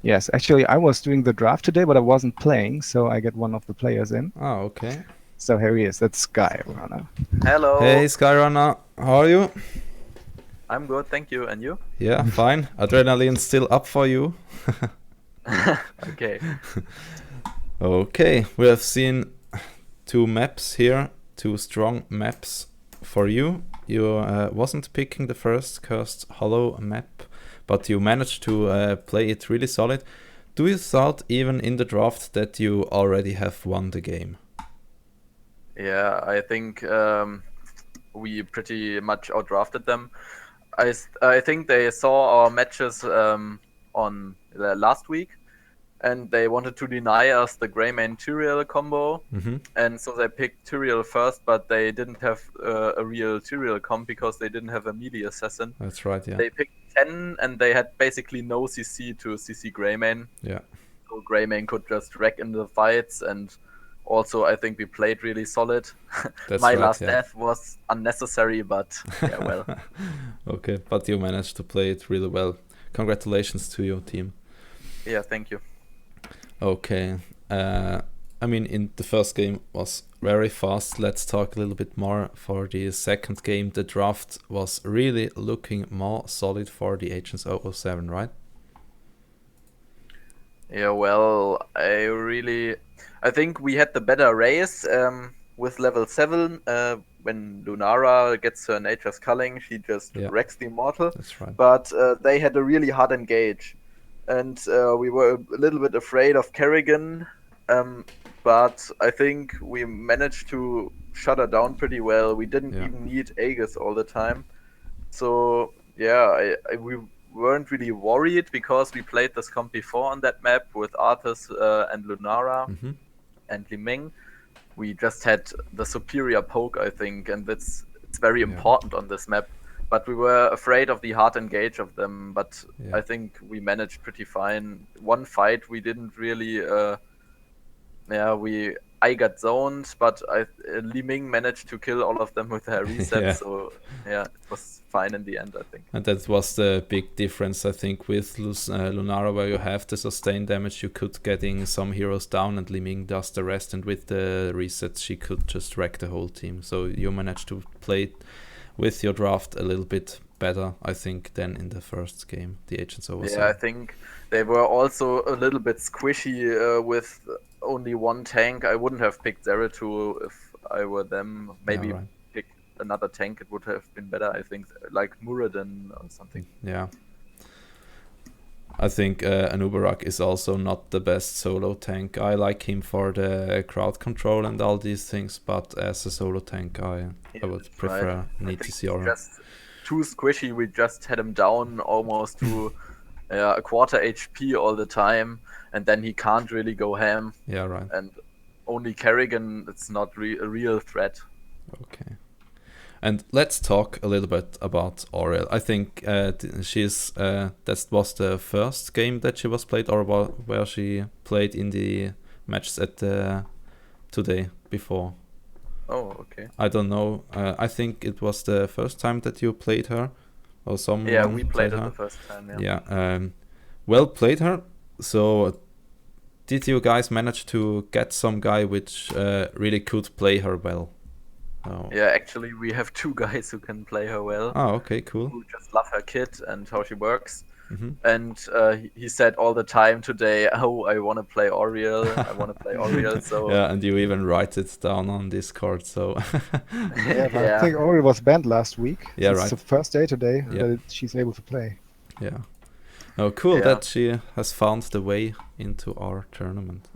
Yes, actually, I was doing the draft today, but I wasn't playing, so I get one of the players in. Oh, okay. So here he is. That's Skyrunner. Hello. Hey Skyrunner, how are you? I'm good, thank you. And you? Yeah, fine. Adrenaline's still up for you. Okay. Okay, we have seen 2 maps here, 2 strong maps for you. You wasn't picking the first Cursed Hollow map, but you managed to play it really solid. Do you thought even in the draft that you already have won the game? Yeah, I think we pretty much outdrafted them. I think they saw our matches on last week, and they wanted to deny us the Greymane Tyrael combo, and so they picked Tyrael first, but they didn't have a real Tyrael comp because they didn't have a melee assassin. That's right, yeah. They picked 10, and they had basically no CC to CC Greymane. Yeah. So Greymane could just wreck in the fights, and also I think we played really solid. That's My right, last yeah. death was unnecessary, but yeah, well. Okay, but you managed to play it really well. Congratulations to your team. Yeah, thank you. Okay. I mean, in the first game was very fast. Let's talk a little bit more for the second game. The draft was really looking more solid for the Agents007, right? Yeah, well, I think we had the better race with level 7. When Lunara gets her Nature's Culling, she just wrecks the Immortal. That's right. But they had a really hard engage. And we were a little bit afraid of Kerrigan. But I think we managed to shut her down pretty well. We didn't even need Aegis all the time. So, yeah, we weren't really worried because we played this comp before on that map with Arthas and Lunara and Li Ming. We just had the superior poke, I think, and it's very important on this map. But we were afraid of the hard engage of them, but I think we managed pretty fine. One fight we didn't really... I got zoned, but Li Ming managed to kill all of them with her reset, Yeah. so yeah, it was fine in the end, I think. And that was the big difference, I think, with Lunara, where you have the sustained damage, you could getting some heroes down and Li Ming does the rest, and with the resets she could just wreck the whole team. So you managed to play with your draft a little bit better, I think, than in the first game, the Agents007. Yeah, I think they were also a little bit squishy with only one tank. I wouldn't have picked Zeratul if I were them. Maybe pick another tank, it would have been better, I think, like Muradin or something. Yeah. I think Anubarak is also not the best solo tank. I like him for the crowd control and all these things, but as a solo tank, I would prefer Nitisiora. Just too squishy. We just had him down almost to a quarter HP all the time, and then he can't really go ham. Yeah, right. And only Kerrigan, it's not a real threat. Okay. And let's talk a little bit about Auriel. I think that was the first game that she was played, or where she played in the matches at today before. Oh, okay. I don't know. I think it was the first time that you played her, or someone. Yeah, we played her her the first time. Yeah. Well played her. So, did you guys manage to get some guy which really could play her well? Oh. Yeah, actually, we have two guys who can play her well. Oh, okay, cool. Who just love her kit and how she works. Mm-hmm. And he said all the time today, "Oh, I want to play Auriel. I want to play Auriel." So yeah, and you even write it down on Discord. So I think Auriel was banned last week. Yeah, it's right. the first day today that she's able to play. Yeah. Oh, cool that she has found the way into our tournament.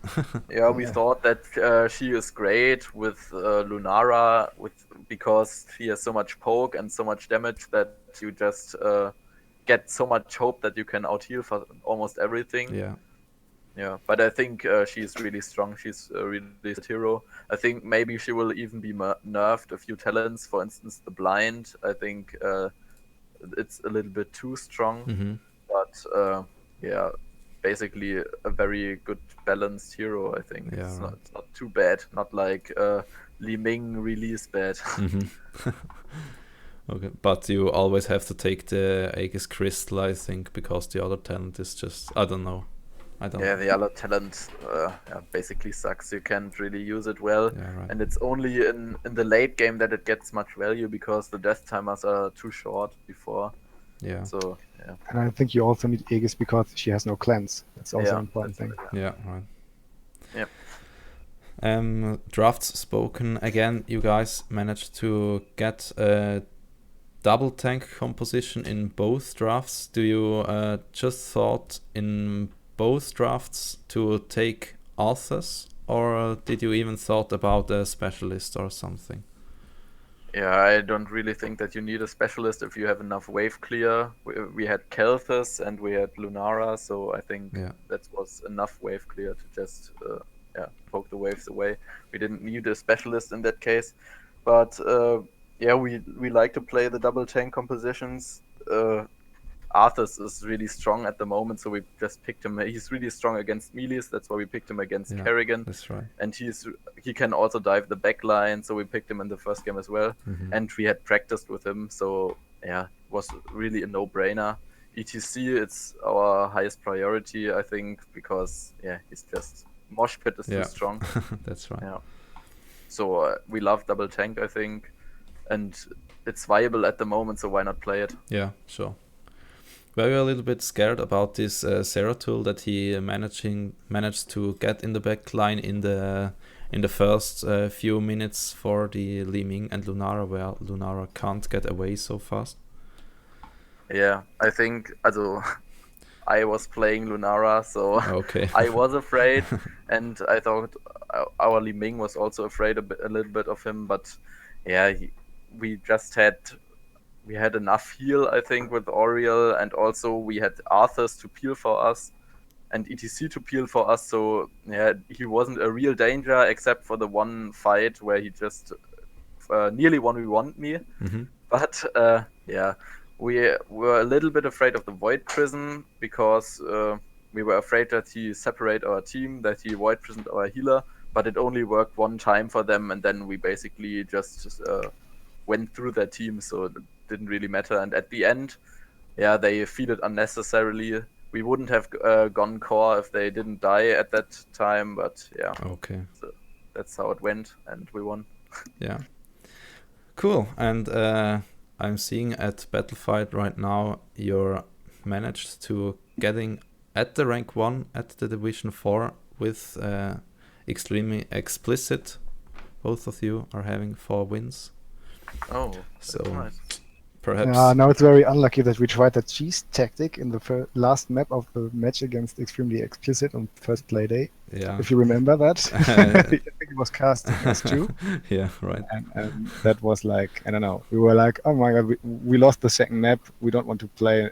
Yeah, we thought that she is great with Lunara, because she has so much poke and so much damage that you just get so much hope that you can out heal for almost everything. Yeah. Yeah, but I think she's really strong. She's a really good hero. I think maybe she will even be nerfed a few talents. For instance, the blind. I think it's a little bit too strong. Mm-hmm. But yeah, basically a very good balanced hero, I think. Yeah, it's right. not too bad. Not like Li Ming release bad. Mm-hmm. Okay, but you always have to take the Aegis Crystal, I think, because the other talent is just, I don't know. The other talent basically sucks. You can't really use it well. Yeah, right. And it's only in the late game that it gets much value, because the death timers are too short before. Yeah. So, yeah. And I think you also need Aegis because she has no cleanse. That's also an important thing. Yeah, right. Yeah. Drafts spoken again, you guys managed to get a double tank composition in both drafts. Do you just thought in both drafts to take Arthas, or did you even thought about a specialist or something? Yeah, I don't really think that you need a specialist if you have enough wave clear. We had Kelthus and we had Lunara, so I think that was enough wave clear to just poke the waves away. We didn't need a specialist in that case. But we like to play the double tank compositions. Arthas is really strong at the moment, so we just picked him. He's really strong against melees, that's why we picked him against Kerrigan. That's right. And he can also dive the back line, so we picked him in the first game as well. Mm-hmm. And we had practiced with him, so it was really a no-brainer. ETC, it's our highest priority, I think, because he's just Mosh Pit is too strong. That's right. Yeah. So we love double tank, I think, and it's viable at the moment, so why not play it? Yeah, sure. Were you a little bit scared about this Zeratul that he managed to get in the back line in the first few minutes for the Li Ming and Lunara, where Lunara can't get away so fast? Yeah, I think I was playing Lunara, so I was afraid, and I thought our Li Ming was also afraid a little bit of him, but we had enough heal, I think, with Auriel, and also we had Arthas to peel for us and ETC to peel for us, so he wasn't a real danger except for the one fight where he just nearly 1v1'd me. Mm-hmm. But we were a little bit afraid of the Void Prison, because we were afraid that he separate our team, that he Void Prisoned our healer, but it only worked one time for them, and then we basically just went through their team, so it didn't really matter. And at the end, yeah, they feeded unnecessarily. We wouldn't have gone core if they didn't die at that time, but yeah. Okay. So that's how it went, and we won. Yeah. Cool. And I'm seeing at Battlefight right now you're managed to getting at the rank 1 at the Division 4 with extremely explicit. Both of you are having 4 wins. Oh, so nice. Perhaps. Now it's very unlucky that we tried that cheese tactic in the last map of the match against Extremely Explicit on first play day. Yeah. If you remember that. I think it was casting us too. Yeah, right. And that was like, I don't know, we were like, oh my god, we lost the second map. We don't want to play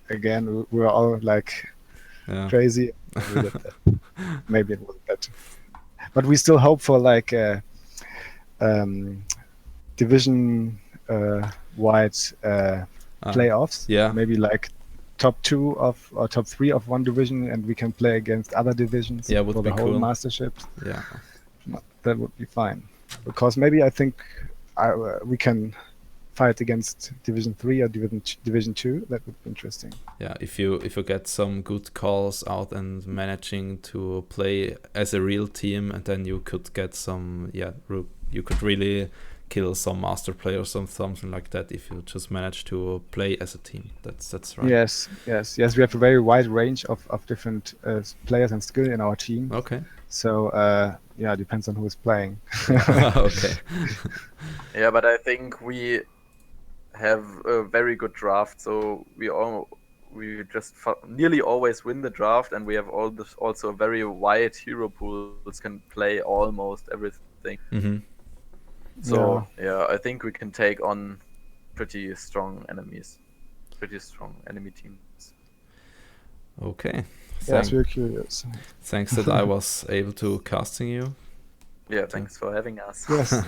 again. We were all like crazy. Maybe it wasn't that. But we still hope for like division wide playoffs. Yeah. Maybe like top 2 of or top 3 of one division, and we can play against other divisions would for be the whole cool. masterships. Yeah. That would be fine. Because maybe I think we can fight against Division 3 or Division 2. That would be interesting. Yeah, if you get some good calls out and managing to play as a real team, and then you could get some, you could really kill some master players or something like that if you just manage to play as a team. That's right. Yes. We have a very wide range of different players and skill in our team. Okay. So it depends on who is playing. Okay. Yeah, but I think we have a very good draft, so we just nearly always win the draft, and we have also a very wide hero pool that can play almost everything. Mm-hmm. So I think we can take on pretty strong enemy teams. Okay. Yes, we're curious. Thanks that I was able to casting you. Yeah, thanks for having us. Yes.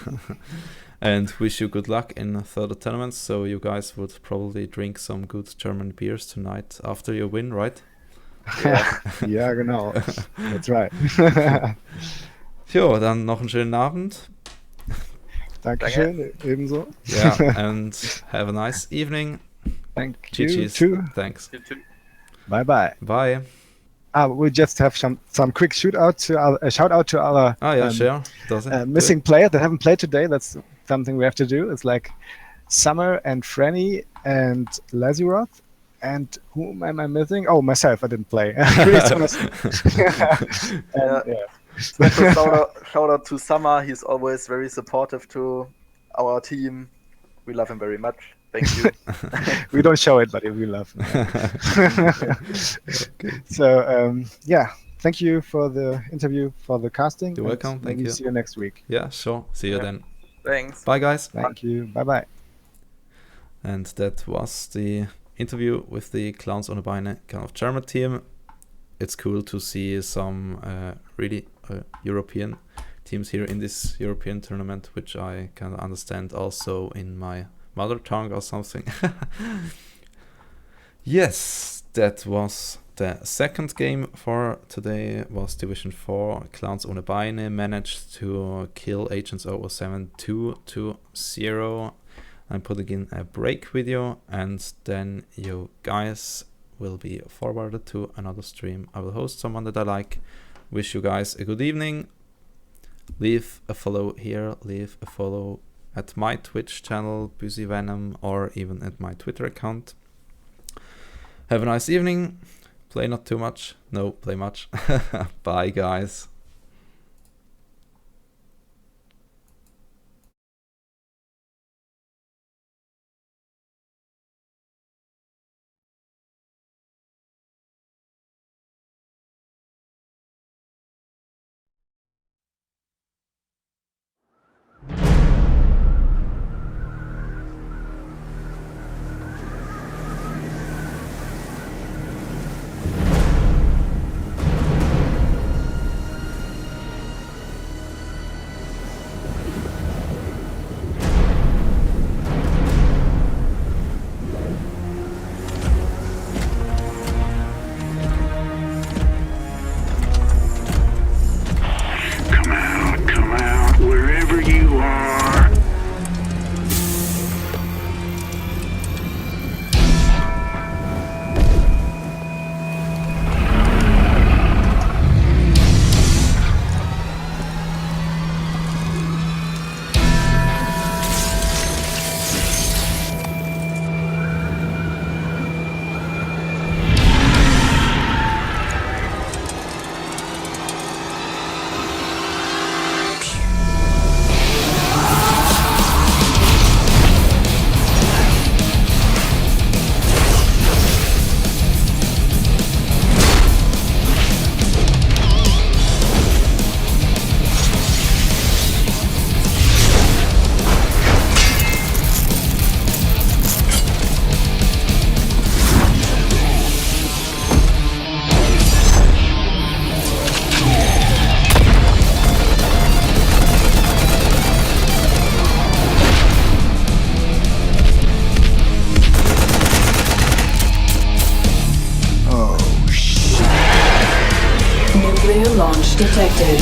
And wish you good luck in further tournaments. So you guys would probably drink some good German beers tonight after your win, right? Ja, genau. That's right. Jo, dann noch einen schönen Abend. Dankeschön, ebenso. Yeah, and have a nice evening. Thank you GG's. too. Thanks. You too. Bye. Bye. We just have some quick shout out to our sure. Does it? missing player that haven't played today. That's something we have to do. It's like Summer and Franny and Lazaroth. And whom am I missing? Oh, myself. I didn't play. Special shout out to Summer. He's always very supportive to our team. We love him very much. Thank you. We don't show it, but we love him. Okay. So, thank you for the interview, for the casting. You're welcome. Thank you. See you next week. Yeah, sure. See you then. Thanks. Bye, guys. Thank you. Bye. And that was the interview with the Clowns ohne Beine kind of German team. It's cool to see some really European teams here in this European tournament, which I kind of understand also in my mother tongue or something. Yes, that was the second game for today. Was Division 4. Clowns ohne Beine managed to kill Agents007 2-0. I'm putting in a break video, and then you guys will be forwarded to another stream. I will host someone that I like. Wish you guys a good evening. Leave a follow here, leave a follow at my Twitch channel, Busy Venom, or even at my Twitter account. Have a nice evening. Play not too much. No, play much. Bye, guys. launch detected.